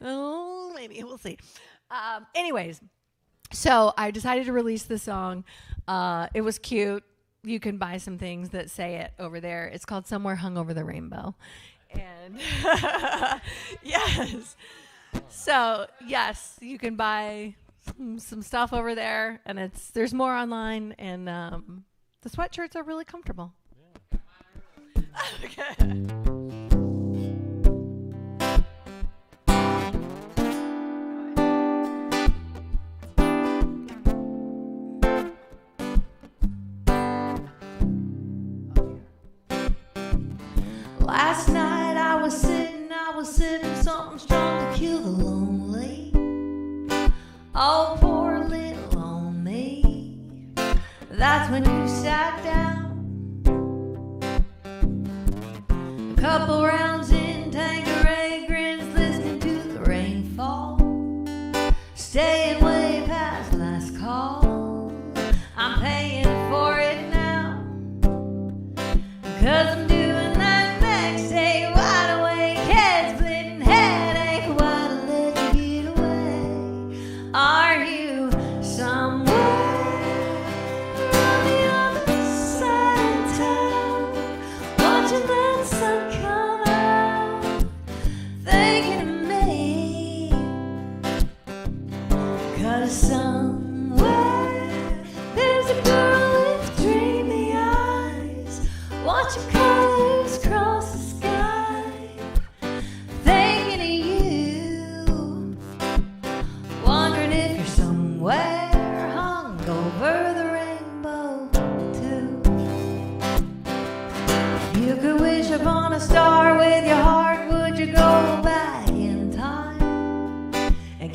Oh, maybe we'll see. Anyways. So I decided to release the song. It was cute. You can buy some things that say it over there. It's called Somewhere Hung Over the Rainbow. And yes. So yes, you can buy some stuff over there, and there's more online, and the sweatshirts are really comfortable. Yeah. Okay. Last night I was sipping something strong to kill the lonely. Oh, poor little on me. That's when you sat down. A couple rounds in, Tanqueray grins, listening to the rainfall. Staying way past last call. I'm paying for it now, 'cause I'm doing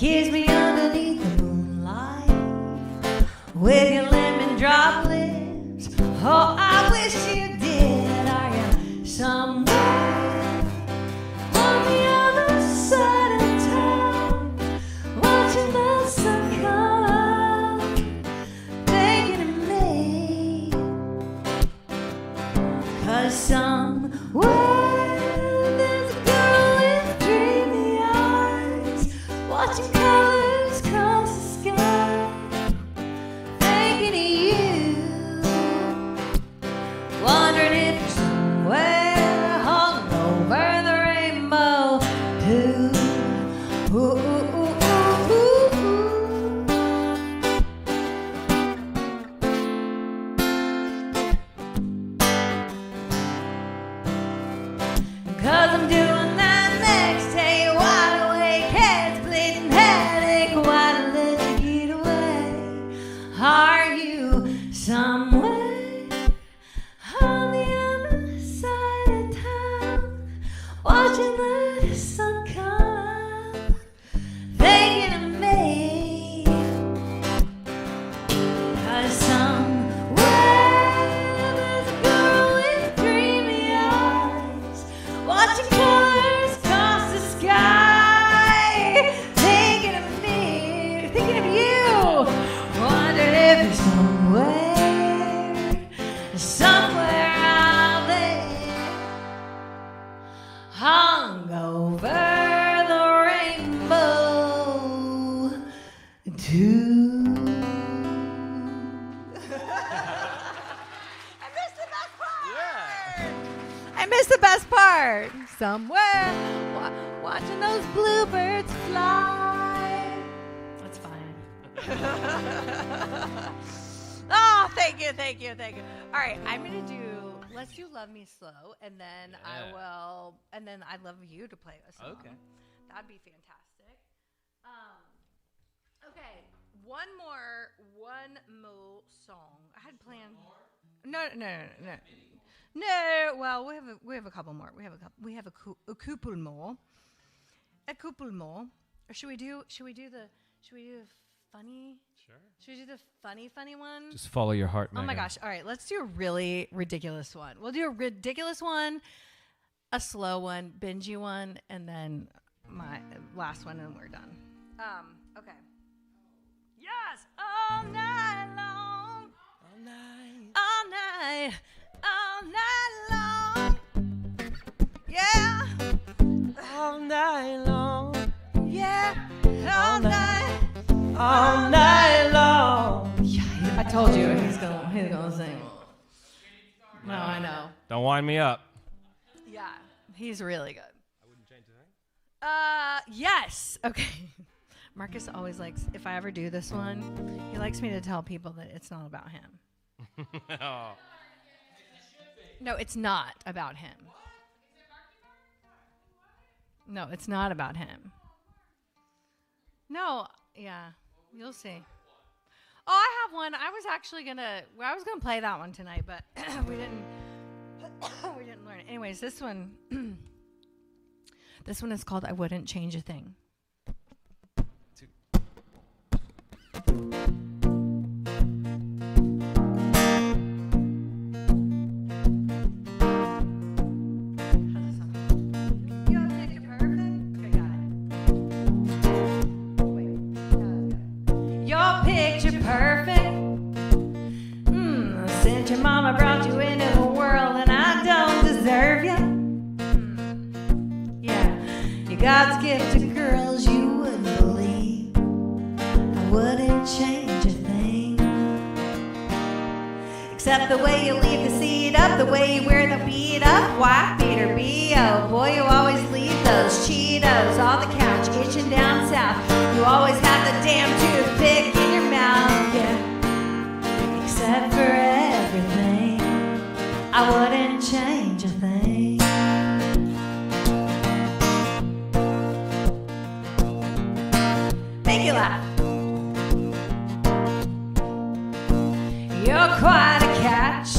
kiss me underneath the moonlight with your lemon drop lips. Oh, I wish you did. Are you somewhere on the other side of town, watching the sun come up, thinking of me? 'Cause somewhere watching colors cross the sky, thinking of you, wondering if you're somewhere hung over the rainbow too. Ooh, ooh, ooh, ooh, ooh. 'Cause I'm doing that next, hey, wide awake heads bleeding headache, why to let you get away? Are you somewhere on the other side of town, watching the sun come up, somewhere, watching those bluebirds fly. That's fine. Oh, thank you. All right, let's do Love Me Slow, and then I'd love you to play a song. Okay. That'd be fantastic. Okay, one more song. I had planned. No. No, well, we have a couple more. We have a couple more. A couple more. Or should we do the funny? Sure. Should we do the funny one? Just follow your heart, Oh my Megan. gosh. All right, let's do a really ridiculous one. We'll do a ridiculous one, a slow one, bingey one, and then my last one, and we're done. Okay. Yes, all night long. All night long. Yeah. All night long. Yeah. All night. All night long. Yeah, I told you he's gonna sing. No, I know. Don't wind me up. Yeah, he's really good. I wouldn't change a thing. Yes. Okay. Marcus always likes, if I ever do this one, he likes me to tell people that it's not about him. Oh. No, it's not about him. No, it's not about him. No, yeah, you'll see. Oh, I have one. I was gonna play that one tonight, but we didn't learn it. Anyways, this one is called I Wouldn't Change a Thing. Mama brought you into the world and I don't deserve you. Yeah, you're God's gift to girls you wouldn't believe. I wouldn't change a thing, except the way you leave the seat up, the way you wear the beat up, white beater B.O. Boy, you always leave those Cheetos on the couch, itching down south. You always have the damn toothpick in your mouth, yeah. Except for everything, I wouldn't change a thing. Make you laugh. You're quite a catch,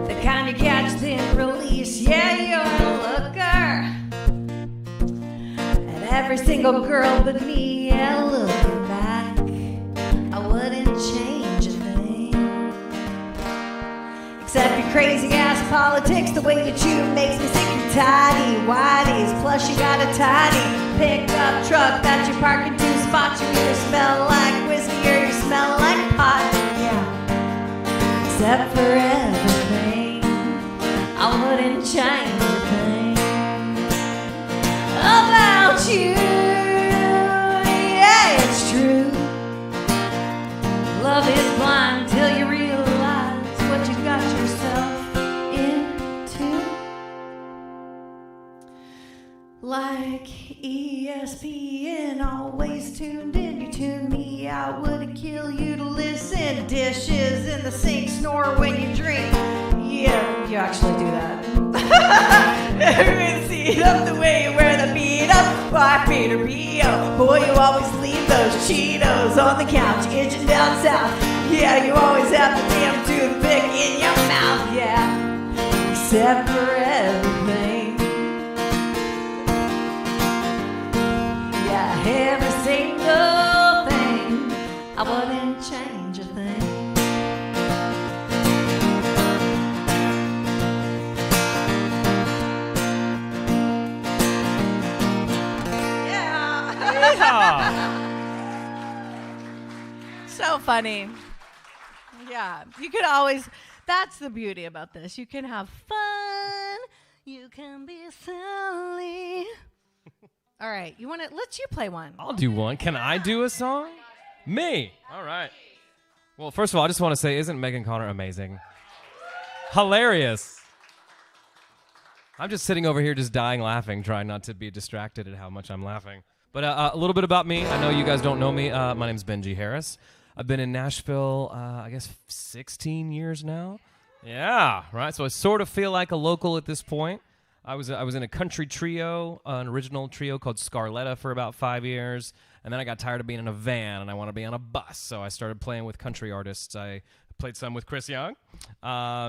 the kind of catch then release. Yeah, you're a looker at every single girl but me. Yeah, looking back, I wouldn't change a thing, except your crazy ass politics. The way you chew makes me sick and tidy whities. Plus you got a tidy pickup truck that you're parking two spots. You either smell like whiskey or you smell like pot. Yeah, except for everything, I wouldn't change a thing about you. Yeah, it's true. Love is blind till you realize what you got yourself into. Like ESPN, always tuned in. You tune me out, would it kill you to listen? Dishes in the sink, snore when you drink. Yeah, you actually do that. Every seat up, the way you wear the beat up, white beater B.O. Boy, you always leave those Cheetos on the couch, itching down south. Yeah, you always have the damn toothpick in your mouth. Yeah, except for everything. Yeah, every single thing, I wouldn't change a thing. So funny. Yeah, you could always, that's the beauty about this. You can have fun. You can be silly. All right, let's you play one. I'll do one. Can I do a song? Me. All right. Well, first of all, I just want to say, isn't Megan Connor amazing? Hilarious. I'm just sitting over here just dying laughing, trying not to be distracted at how much I'm laughing. But a little bit about me. I know you guys don't know me. My name's Benji Harris. I've been in Nashville, I guess, 16 years now. Yeah, right. So I sort of feel like a local at this point. I was in a country trio, an original trio called Scarletta for about 5 years. And then I got tired of being in a van, and I want to be on a bus. So I started playing with country artists. I played some with Chris Young,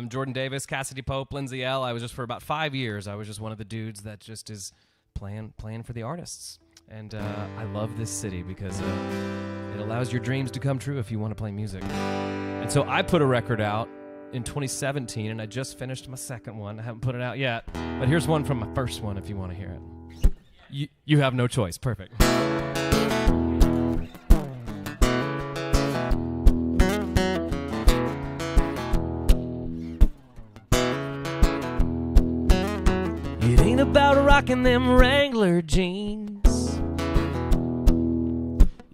Jordan Davis, Cassidy Pope, Lindsay L. I was just for about 5 years. I was just one of the dudes that just is playing for the artists. And I love this city because it allows your dreams to come true if you want to play music. And so I put a record out in 2017, and I just finished my second one. I haven't put it out yet, but here's one from my first one if you want to hear it. You have no choice. Perfect. It ain't about rocking them Wrangler jeans.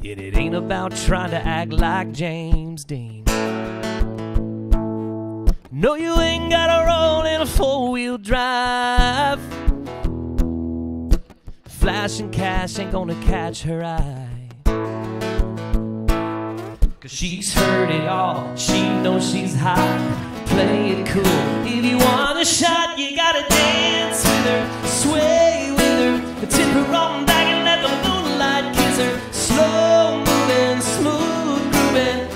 It ain't about trying to act like James Dean. No, you ain't gotta roll in a four-wheel drive. Flashing cash ain't gonna catch her eye. 'Cause she's heard it all, she knows she's hot. Play it cool, if you want a shot, you gotta dance with her, sway with her, tip her on back and let the moonlight kiss her. Slow moving, smooth grooving,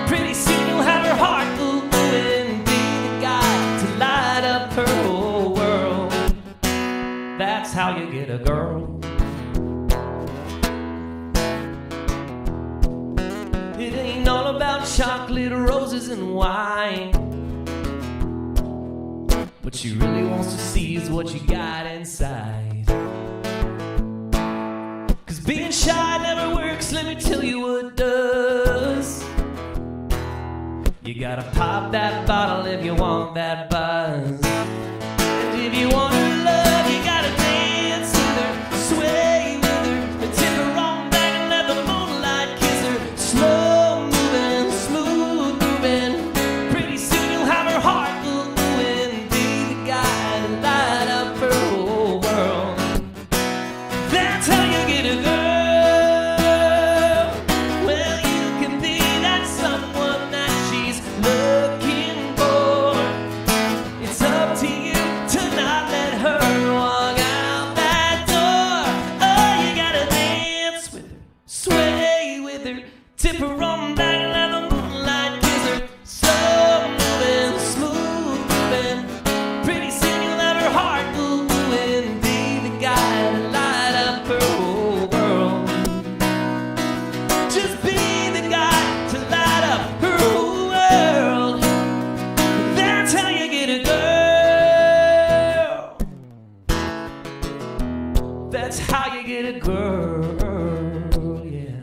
pretty soon you'll have her heart moving. Be the guy to light up her whole world. That's how you get a girl. It ain't all about chocolate, roses, and wine. What she really wants to see is what you got inside. 'Cause being shy never works, let me tell you what does. You gotta pop that bottle if you want that buzz. And if you want her love, you gotta dance with her, sway with her, and tip her on back and let the moonlight kiss her. Slow moving, smooth moving, pretty soon you'll have her heart moving. Be the guy to light up her whole world. That's how you get a girl. Well, you can be that someone that she's looking for. It's up to you to not let her walk out that door. Oh, you gotta dance with her, sway with her, tip her on back and let the moonlight kiss her. Slow moving, smooth moving, pretty soon you'll have her heart moving. Be the guy to light up her whole world. Just be the guy to light up her whole world. That's how you get a girl. That's how you get a girl, yeah.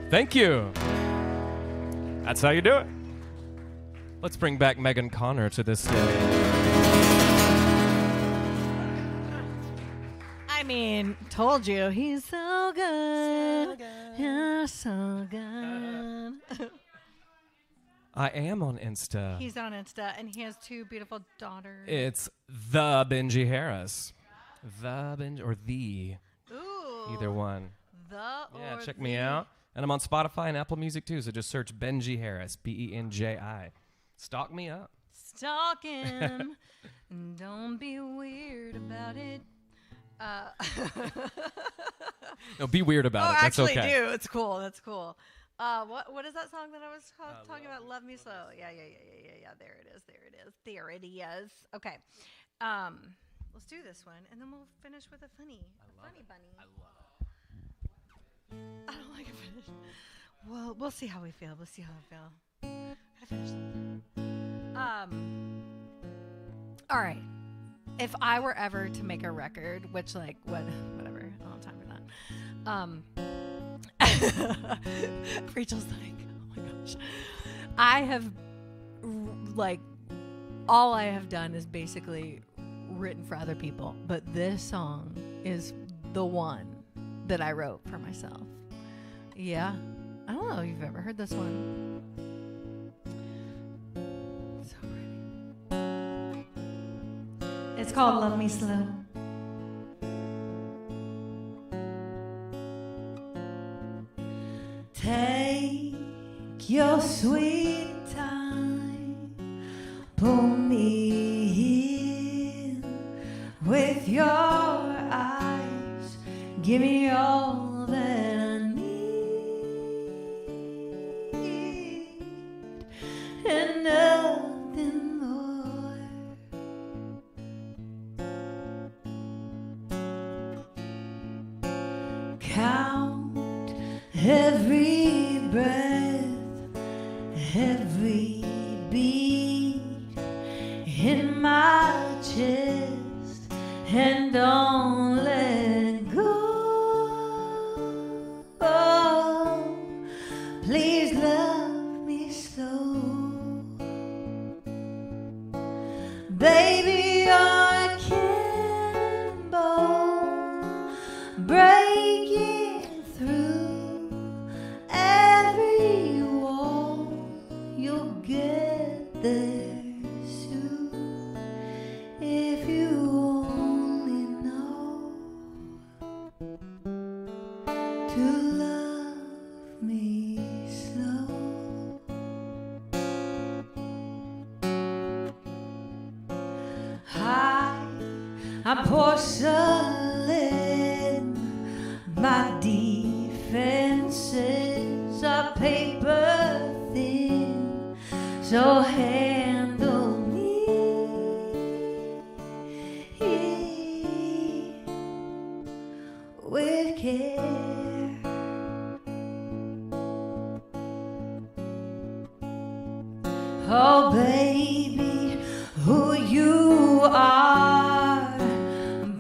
Thank you. That's how you do it. Let's bring back Megan Connor to this stage. I mean, told you, he's so good. You're so good. I am on Insta. He's on Insta, and he has two beautiful daughters. It's the Benji Harris. The Benji, or the. Ooh. Either one. The Yeah, or check the. me out. And I'm on Spotify and Apple Music too, so just search Benji Harris, Benji. Stalk me up. Stalk him. And don't be weird about it. No, be weird about it. That's actually okay. do. It's cool. That's cool. What is that song that I was talking about? Love Me Slow. Yeah. There it is. Okay. Let's do this one, and then we'll finish with a funny bunny. I love it. I don't like it finish. Well, we'll see how we feel. Gotta finish something. All right. If I were ever to make a record, which whatever, I don't have time for that. Rachel's like, oh my gosh. I have all I have done is basically written for other people, but this song is the one that I wrote for myself. Yeah. I don't know if you've ever heard this one. It's called Love Me Slow. Take your sweet time, pull me in with your eyes, give me all that I need, and nothing more. Count every breath, every beat in my chest, and don't let go. Oh, please love me slow. Baby, you're a cannonball breaking through every wall. You'll get there soon if you only know to love me slow. I'm porcelain, my defenses are paper thin, so handle me with care. Oh baby, who you are,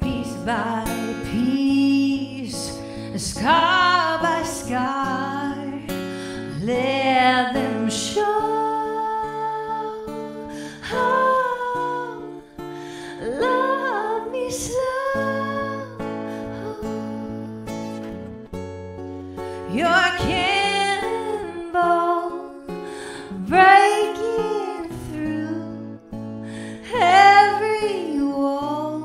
piece by piece, scar by scar, let them show. Oh, love me slow. You're a cannonball breaking through every wall.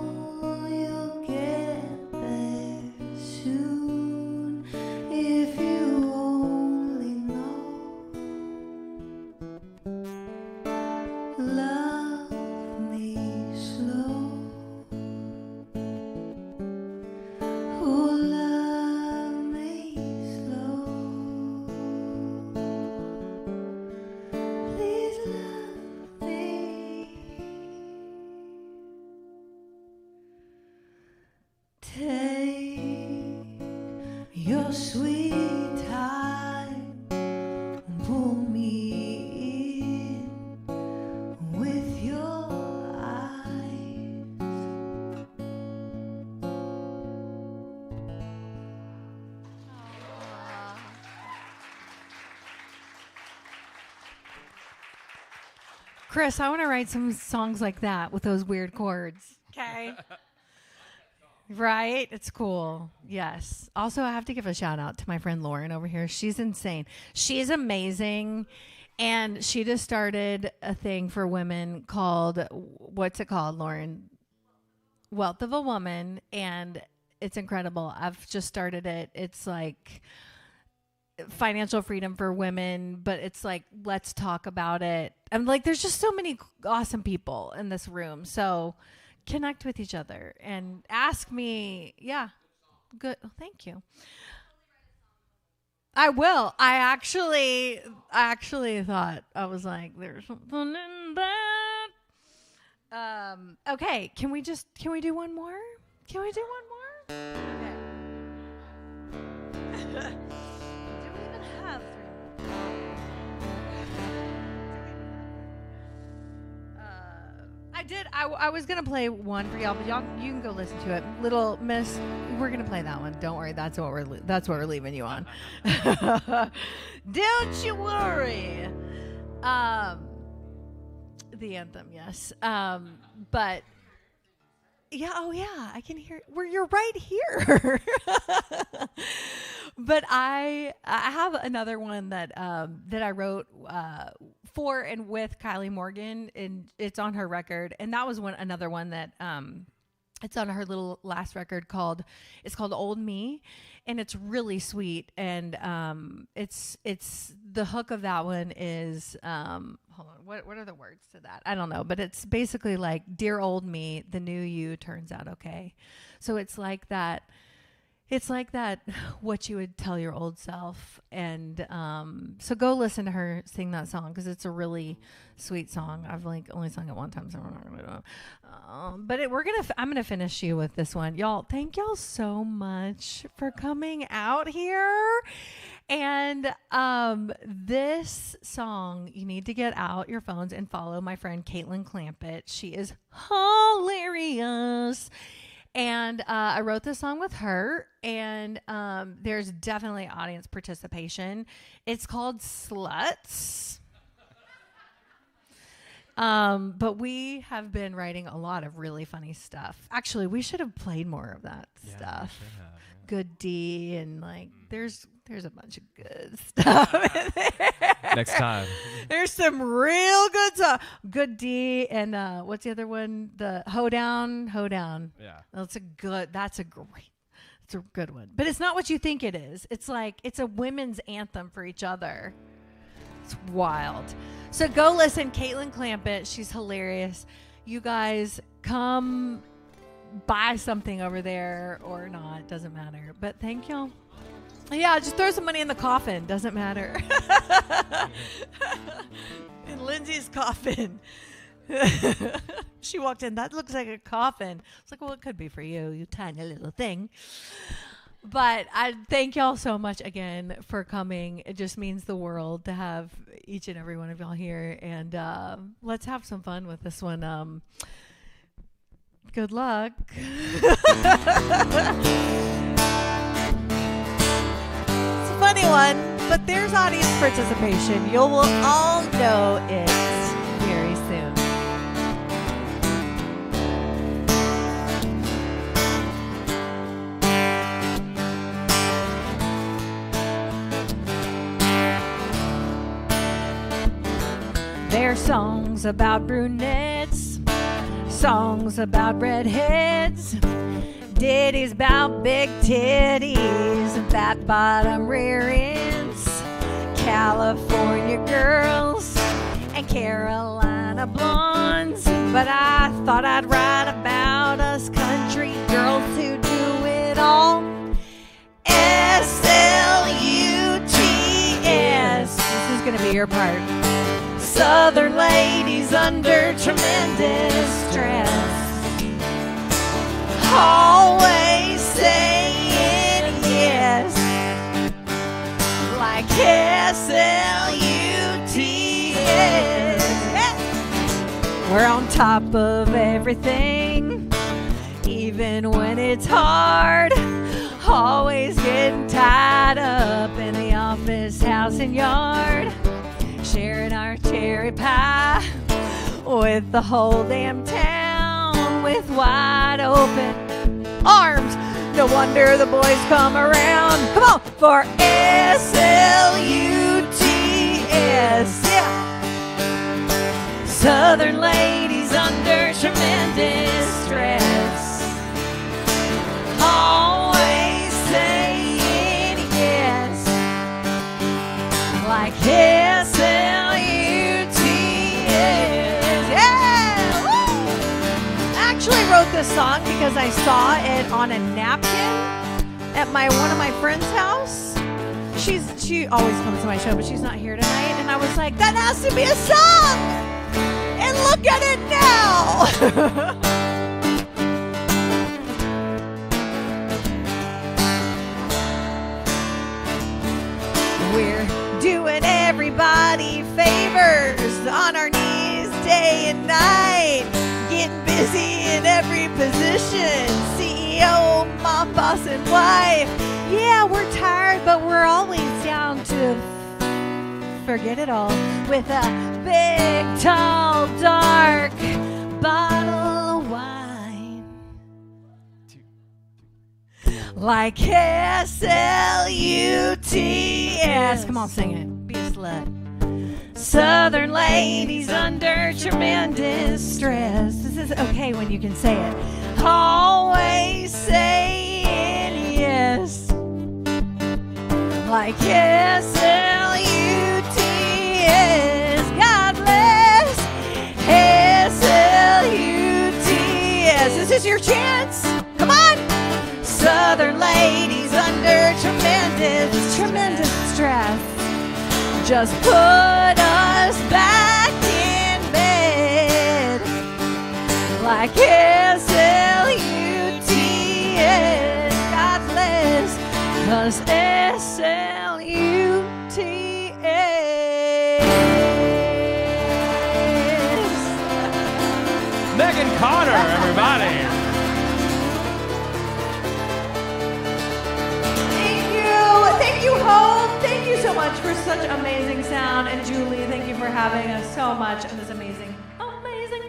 You'll get there soon if you only know. Love me slow. Oh, love me slow. Please love me. Take your sweet time, pull me in with your eyes. Chris, I want to write some songs like that with those weird chords. Okay. Right? It's cool. Yes. Also, I have to give a shout out to my friend Lauren over here. She's insane. She's amazing. And she just started a thing for women called, what's it called, Lauren? Wealth of a Woman. And it's incredible. I've just started it. It's like financial freedom for women, but it's like, let's talk about it. I'm like, there's just so many awesome people in this room. So connect with each other and ask me. Yeah. Good. Oh, thank you. I will. I actually thought, I was like, there's something in that. Okay. Can we do one more? Can we do one more? Okay. Do we even have three? I did. I was gonna play one for y'all, but you can go listen to it. Little Miss, we're gonna play that one. Don't worry. That's what we're leaving you on. Don't you worry. The anthem, yes. But yeah. Oh yeah. I can hear. You're right here. But I have another one that I wrote for and with Kylie Morgan, and it's on her record. And that was another one that it's on her little last record called Old Me, and it's really sweet. And it's the hook of that one is hold on, what are the words to that? I don't know, but it's basically like, dear old me, the new you turns out okay. So it's like that. It's like that, what you would tell your old self. And so go listen to her sing that song, because it's a really sweet song. I've only sung it one time, so we're not going to do it. But I'm going to finish you with this one. Y'all, thank y'all so much for coming out here. And this song, you need to get out your phones and follow my friend Caitlin Clampett. She is hilarious. And I wrote this song with her, and there's definitely audience participation. It's called Sluts. But we have been writing a lot of really funny stuff. Actually, we should have played more of that stuff. We should have, yeah. Good D, and there's a bunch of good stuff in there. Next time. There's some real good stuff. Good D, and what's the other one? The Hoedown. Yeah. That's a good one. But it's not what you think it is. It's a women's anthem for each other. It's wild. So go listen, Caitlin Clampett. She's hilarious. You guys come buy something over there or not. Doesn't matter. But thank y'all. Yeah, just throw some money in the coffin. Doesn't matter. In Lindsay's coffin. She walked in. That looks like a coffin. It's like, well, it could be for you, you tiny little thing. But I thank y'all so much again for coming. It just means the world to have each and every one of y'all here. And let's have some fun with this one. Good luck. Funny one, but there's audience participation. You will all know it very soon. There's songs about brunettes, songs about redheads, ditties about big titties and fat bottom rear ends, California girls and Carolina blondes. But I thought I'd write about us country girls who do it all. SLUTS. This is going to be your part. Southern ladies under tremendous stress, always saying yes, like SLUTS. We're on top of everything, even when it's hard. Always getting tied up in the office, house, and yard. Sharing our cherry pie with the whole damn town with wide open arms. No wonder the boys come around. Come on, for SLUTS. Yeah. Southern ladies under tremendous stress, always saying yes, like SLUTS. Yeah! Woo! I actually wrote this song because I saw it on a napkin at one of my friend's house. She always comes to my show, but she's not here tonight. And I was like, that has to be a song! And look at it now! We're doing everybody favors on our knees day and night, getting busy in every position, CEO, mom, boss, and wife. Yeah, we're tired, but we're always down to forget it all with a big, tall, dark bottle of wine. Like SLUTS. Come on, sing it. Be a slut. Southern ladies under tremendous stress. This is okay when you can say it. Always saying yes. Like S-L-U-T-S. God bless. S-L-U-T-S. This is your chance. Come on. Southern ladies under tremendous stress. Just put us back in bed. Like S-L-U-T-S. God bless. 'Cause S-L-U-T-S. Megan Carter, everybody. Thank you, Hope. Thank you so much for such amazing sound. And Julie, thank you for having us so much in this amazing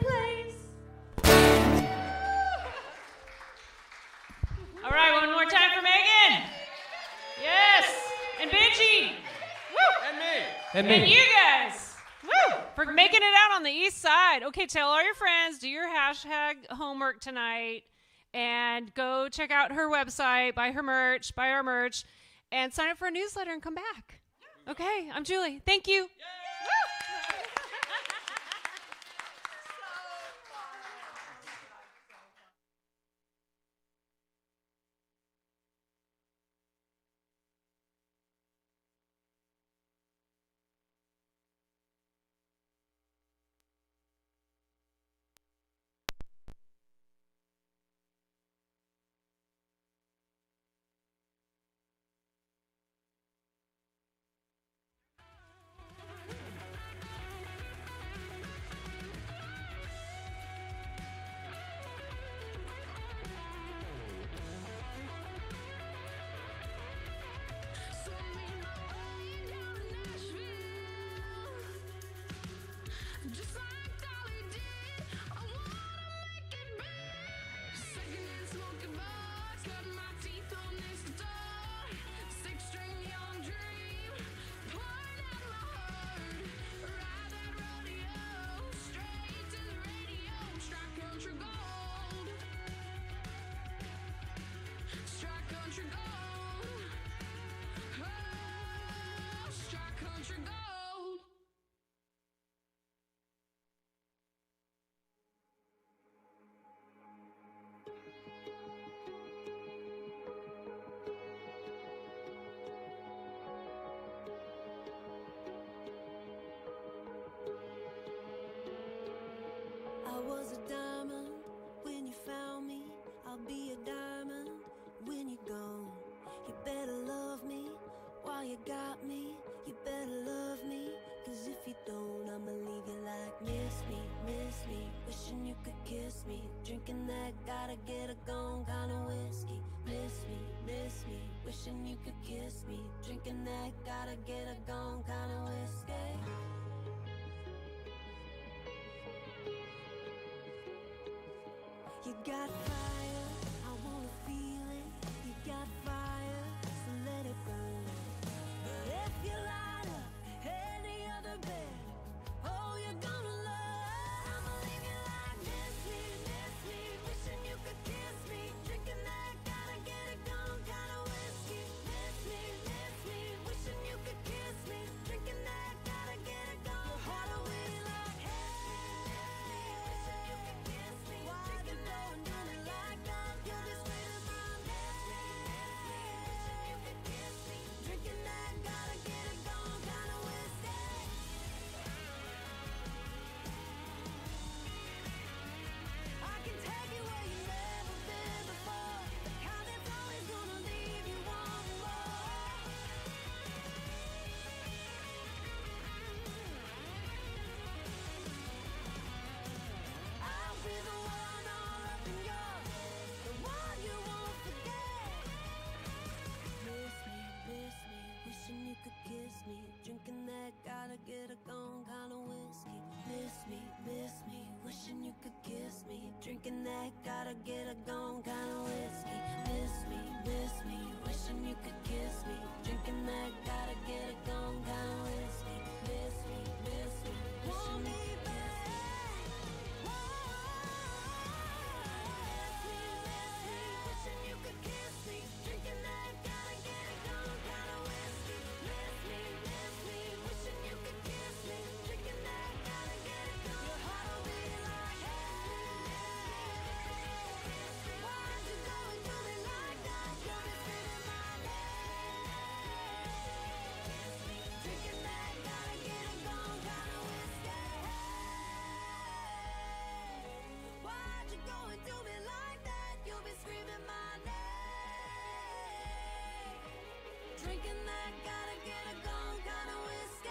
place. All right, one more time for Megan. Yes. And Benji. Woo. And me. And you guys. Woo. For making it out on the east side. Okay, tell all your friends, do your hashtag homework tonight, and go check out her website, buy her merch, buy our merch, and sign up for a newsletter and come back. Okay, I'm Julie. Thank you. Just like Dolly did, I wanna make it big. Second-hand smoking bars, cut my teeth on this guitar. Six-string young dream, pouring out my heart. Ride that rodeo, straight to the radio. Strike country gold. Strike country gold. Oh, strike country gold. I was a diamond when you found me. I'll be a diamond when you're gone. You better love me while you got me. You better love me, 'cause if you don't, I'ma leave you like miss me, wishing you could kiss me. Drinking that gotta get it gone kind of whiskey. Miss me, wishing you could kiss me. Drinking that gotta get it gone kind of whiskey. You got fire, I wanna feel it. You got fire, so let it burn. But if you light up any other bed, oh, you're gonna love. I'ma leave you like miss me, wishing you could kiss me. Drinking that gotta get it gone kind of whiskey. Miss me, wishing you could kiss me. Drinking that gotta get it gone. How do we like? Hey, wishing you could kiss me. Why do it like that? You're just waiting on wishing you could kiss me. Drinking that gotta get it gone kind of whiskey. I can take you where you've never been before. The kind that's always gonna leave you wanting more. I'll be the one all up in your head, the one you won't forget. Miss me, wishing you could kiss me. Drinking that gotta get it gone kind of whiskey. Miss me, wishing you could kiss me. Drinking that gotta get it gone kind of whiskey. Miss me, wishing you could kiss me. Drinking that gotta get it gone kind of whiskey. Miss me, Drinking that gotta get it gone kind of whiskey.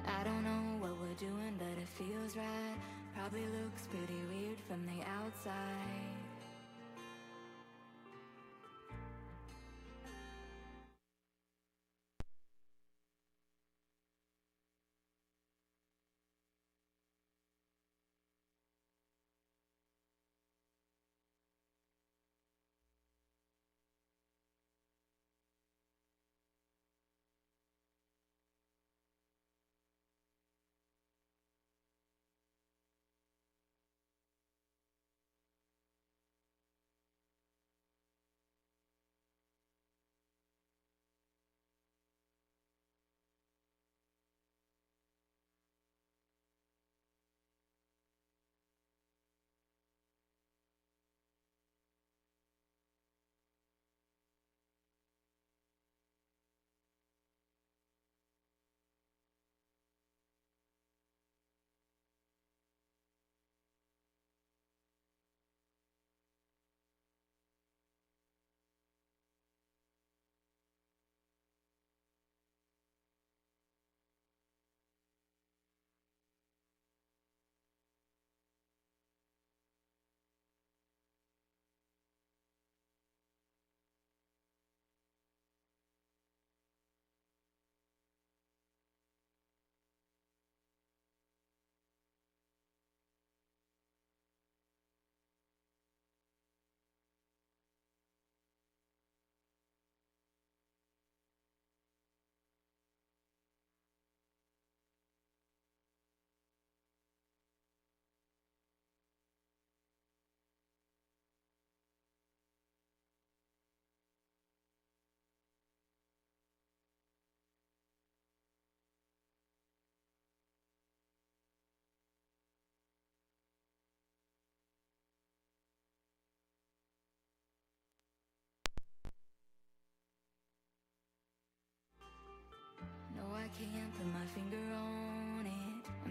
I don't know what we're doing, but it feels right. Probably looks pretty weird from the outside.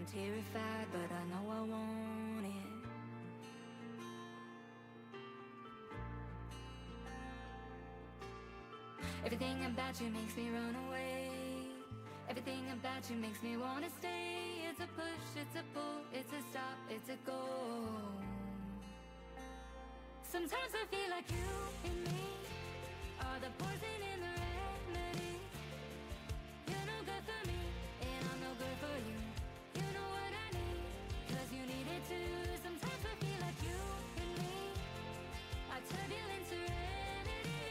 I'm terrified, but I know I want it. Everything about you makes me run away. Everything about you makes me wanna stay. It's a push, it's a pull, it's a stop, it's a go. Sometimes I feel like you and me are the poison in the remedy. You're no good for me, and I'm no good for you. You know what I need, 'cause you need it too. Sometimes I feel like you and me are turbulent serenity.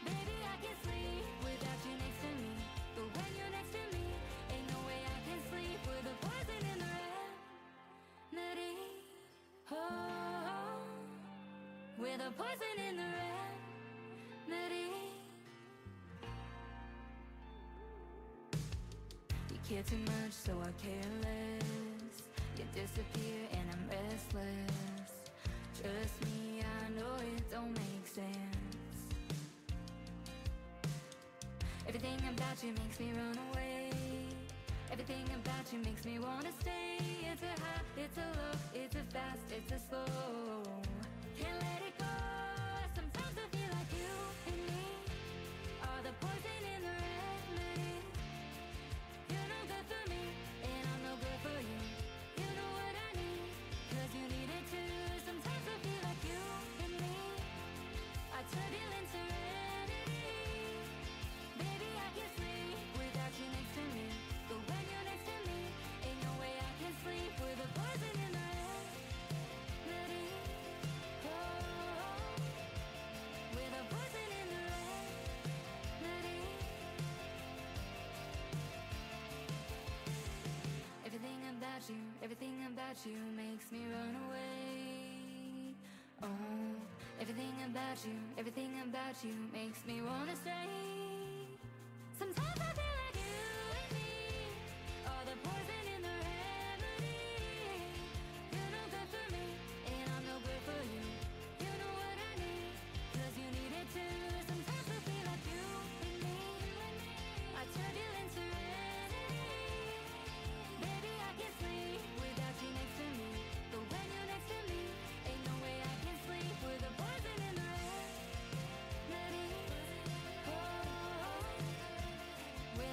Baby, I can sleep without you next to me. But when you're next to me, ain't no way I can sleep with the poison in the remedy. Oh, with the poison in the remedy. You care too much, so I care less. You disappear and I'm restless. Trust me, I know it don't make sense. Everything about you makes me run away. Everything about you makes me wanna stay. It's a high, it's a low, it's a fast, it's a slow. Can't let it go. Sometimes I feel like you and me are the poison in the remedy. You're no good for me, and I'm no good for you. You know what I need, 'cause you need it too. Sometimes I feel like you and me are turbulent serenity. Baby, I can sleep without you next to me. But when you're next to me, ain't no way I can sleep with the poison in the remedy. Oh, with the poison in the remedy. Everything about you makes me run away. Oh, everything about you makes me wanna stay. Sometimes I feel like you and me are the poison in the remedy. You're no good for me, and I'm no good for you. You know what I need, 'cause you need it too. Sometimes I feel like you and me are turbulent serenity. Baby, I can sleep without you next to me. But when you're next to me, ain't no way I can sleep with the poison in the remedy. Oh, with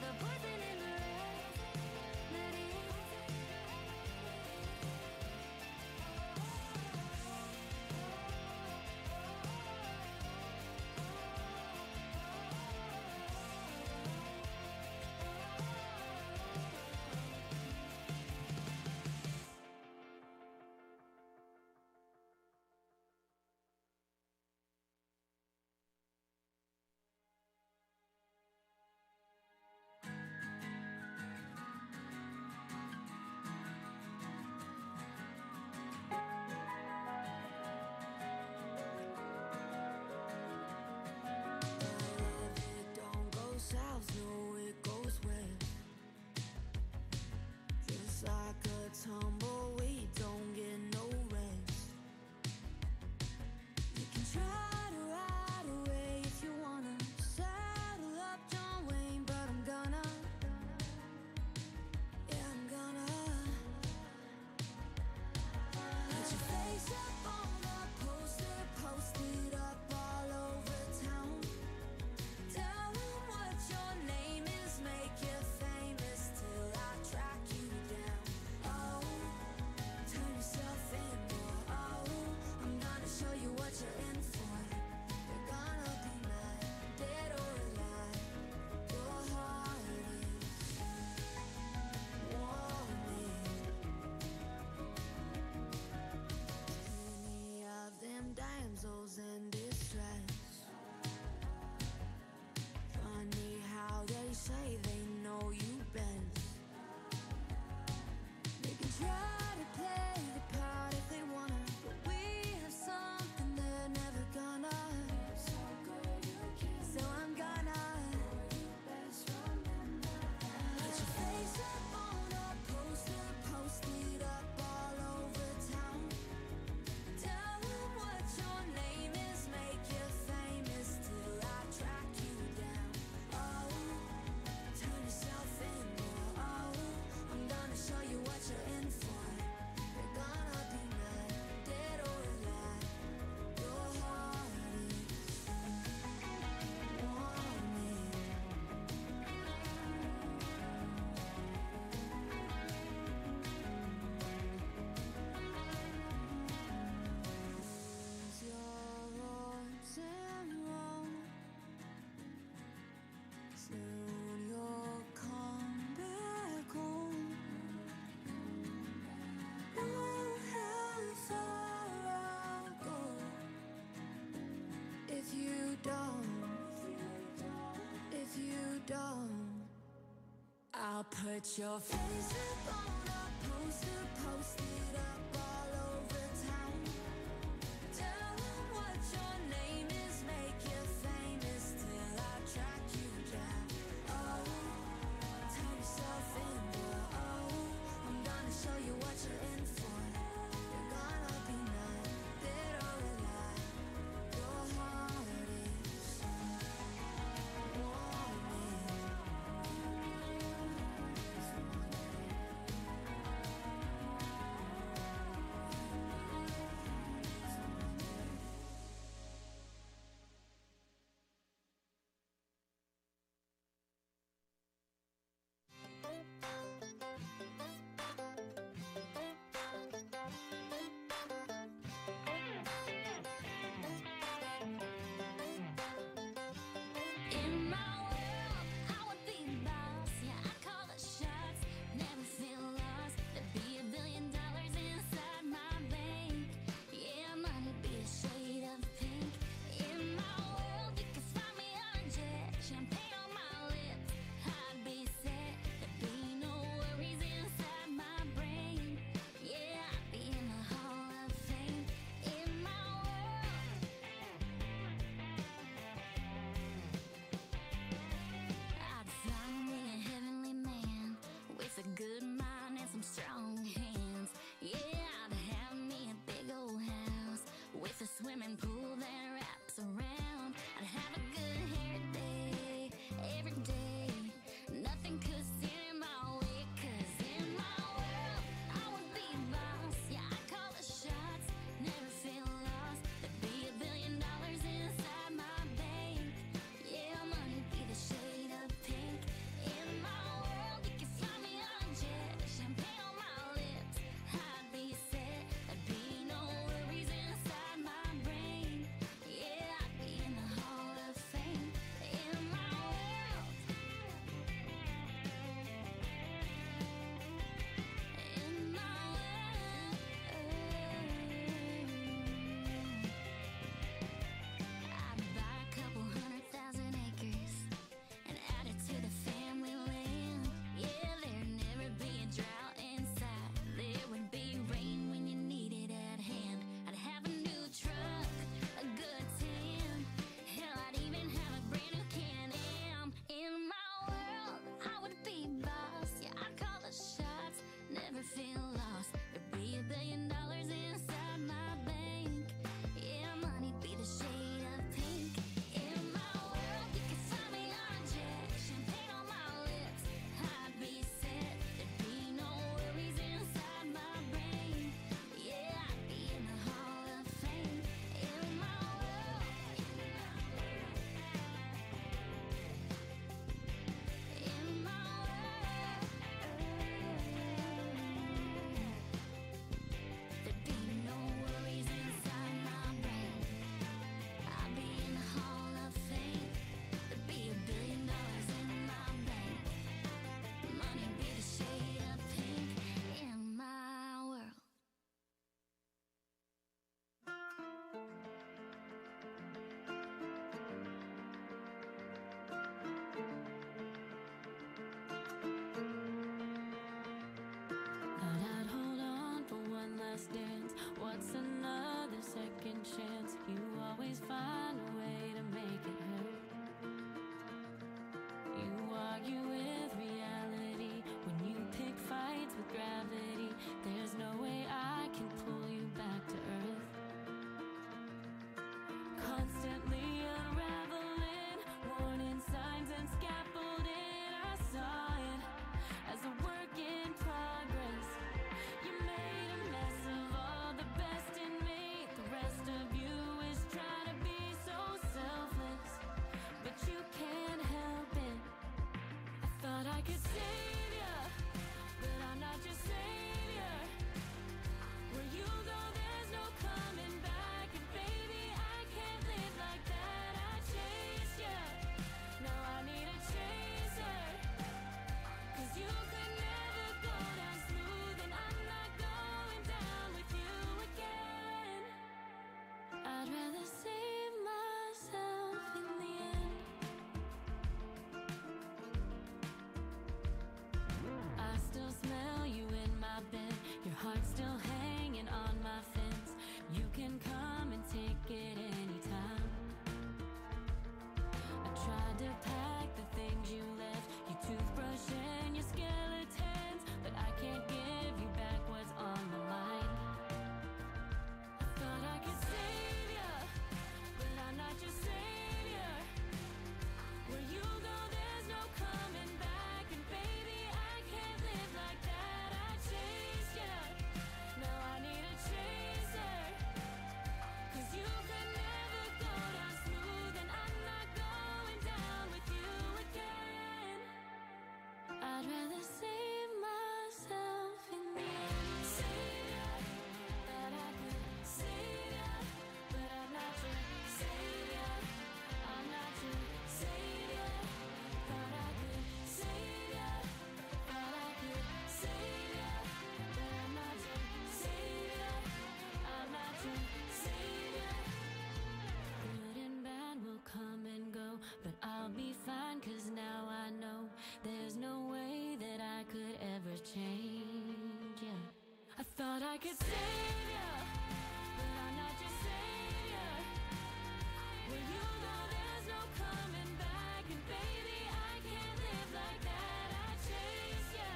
your face up on a poster, post it up all over town. Tell them what your name is, make you famous till I track you down. Oh, turn yourself in, boy. Oh, I'm gonna show you what you're in for. You're gonna be mine, dead or alive. Your heart is wanted. Thought I could save ya, but I'm not your savior. Well, you know there's no coming back, and baby, I can't live like that. I chase ya,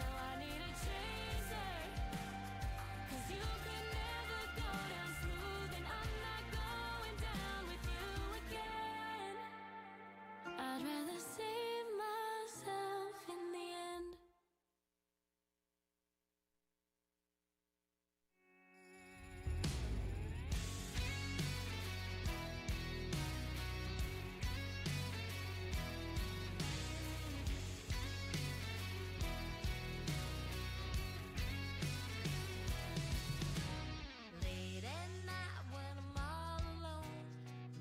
now I need a chaser. 'Cause you could never go down smooth, and I'm not going down with you again. I'd rather save myself in the end. Late at night when I'm all alone,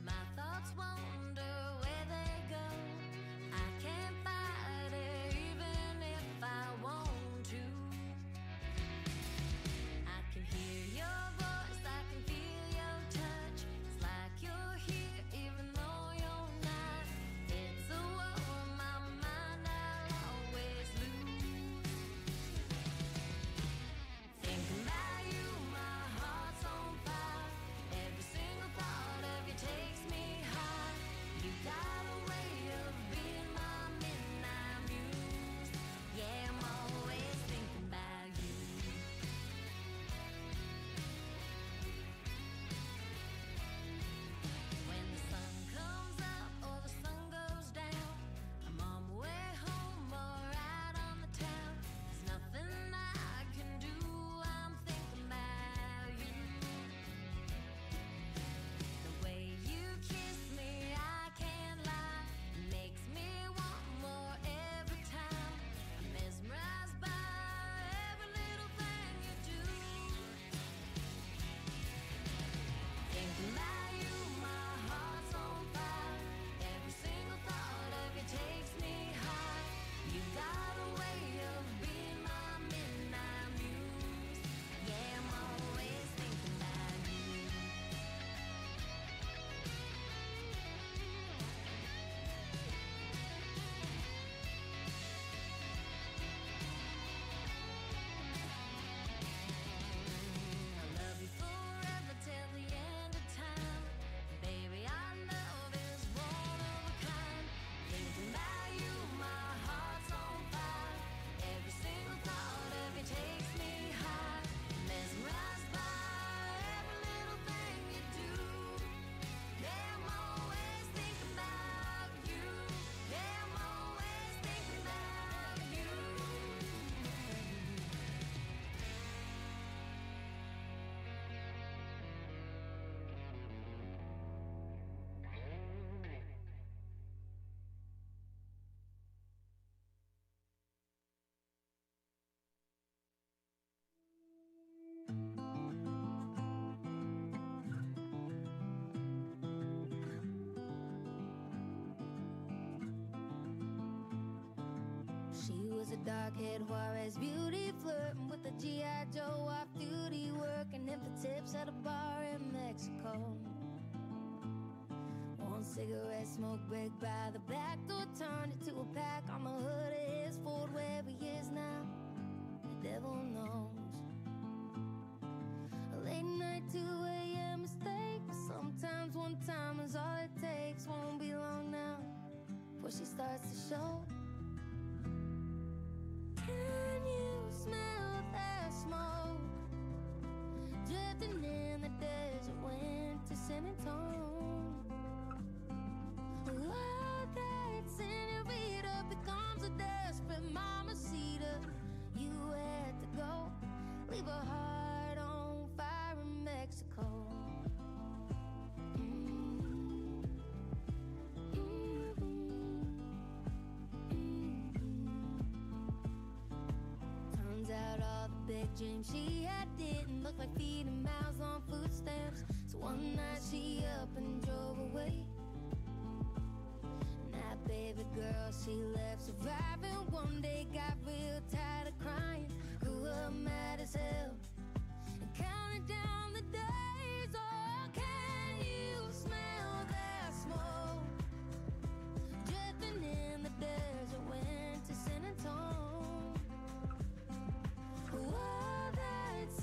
my thoughts wander where they go. I can't fight it even if I want to. I can hear your voice, I can feel your touch. It's like you're here even though you're not. It's a war in my mind I'll always lose. Thinking about you, my heart's on fire. Every single thought of you takes me high. You got a way of being my midnight muse. Yeah, I'm always thinking about you. When the sun comes up or the sun goes down, I'm on my way home or out on the town. There's nothing I can do, I'm thinking about you. The way you kiss me, I can't lie. It makes me want more every time. I'm mesmerized by every little thing you do. Thinking about you, my heart's on fire. Every single thought of you takes me high. You got a way of being my midnight muse. Yeah, I'm always thinking about you. I love you forever till the end of time. Baby, our love is one of a kind. Thinking about you, my heart's on fire. Every single thought of you takes me high. Mesmerized by every little thing you do. Yeah, I'm always thinking about you. Yeah, I'm always thinking about you. She was a dark-haired Juarez beauty, flirting with a G.I. Joe off-duty, working in for tips at a bar in Mexico. One cigarette smoke break by the back door, turned it to a pack on the hood of his Ford, where he is now, the devil knows. A late night 2 a.m. mistake, but sometimes one time is all it takes. Won't be long now before she starts to show. Can you smell that smoke drifting in the desert wind to San Antonio? Oh, that senorita becomes a desperate mamacita. You had to go, leave her heart on fire in Mexico. Turns out all the big dreams she had didn't look like feeding mouths on food stamps. So one night she up and drove away. Now baby girl, she left surviving. One day got real tired of crying, grew up mad as hell, and counted down the days. Oh, can you smell that smoke drifting in the desert wind to San Antonio? Oh, that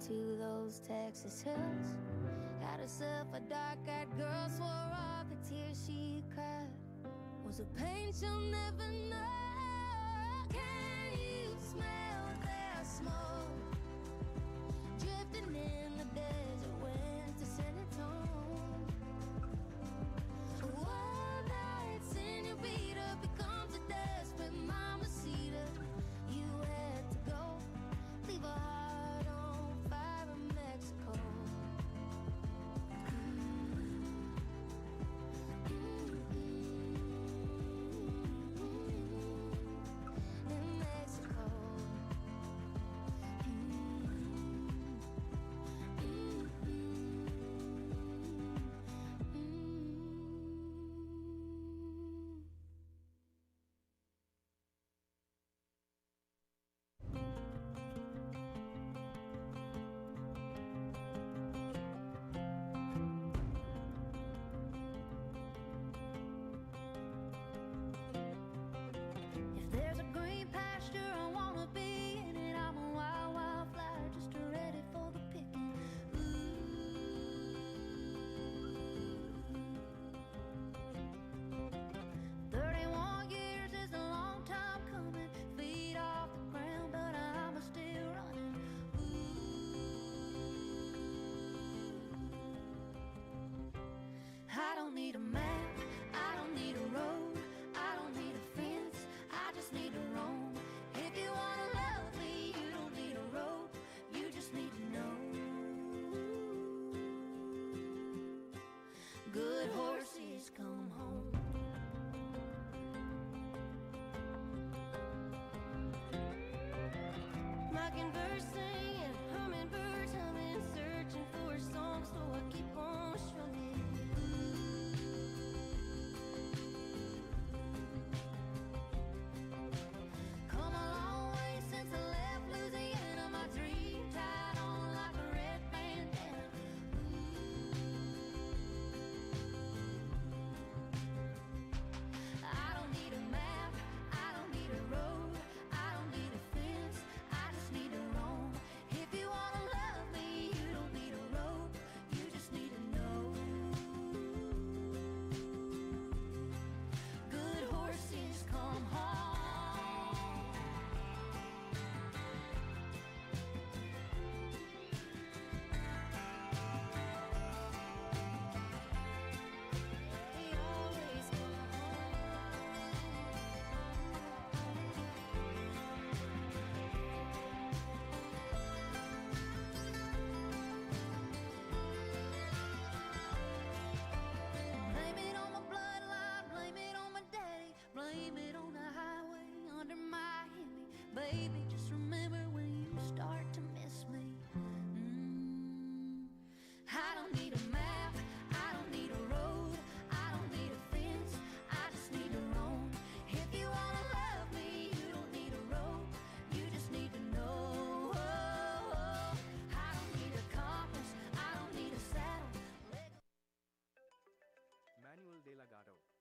to those Texas hills. Had herself a dark-eyed girl, swore all the tears she cried was a pain she'll never know. Can you smell their smoke drifting in the desert wind to send it home? One night senorita becomes a desperate mamacita. You had to go, leave a heart on fire in Mexico. In Mexico. If there's a green pasture, I wanna be in it. I'm a wild, wild flower, just ready for the picking. Ooh. 31 years is a long time coming. Feet off the ground, but I'm still running. Ooh. I don't need a map, I don't need a road, I don't need a fence, I just need to roam. If you wanna love me, you don't need a rope, you just need to know. Good horses come home. Mockingbirds singing, hummingbirds humming, searching for a song, so I keep on strumming. Come a long way since I left Louisiana. My dream tied on like a red bandana. I don't need a map, I don't need a road, I don't need a fence, I just need to roam. If you wanna love me, you don't need a rope, you just need to know. Good horses come home. They always come Blame it on my bloodline, blame it on my daddy, blame it on the highway under my Hemi. Baby, just remember when you start to miss me. I don't need a map, I don't need a road, I don't need a fence, I just need to roam. If you wanna love me, you don't need a rope, you just need to know. I don't need a compass, I don't need a saddle. Manuel de la Gato.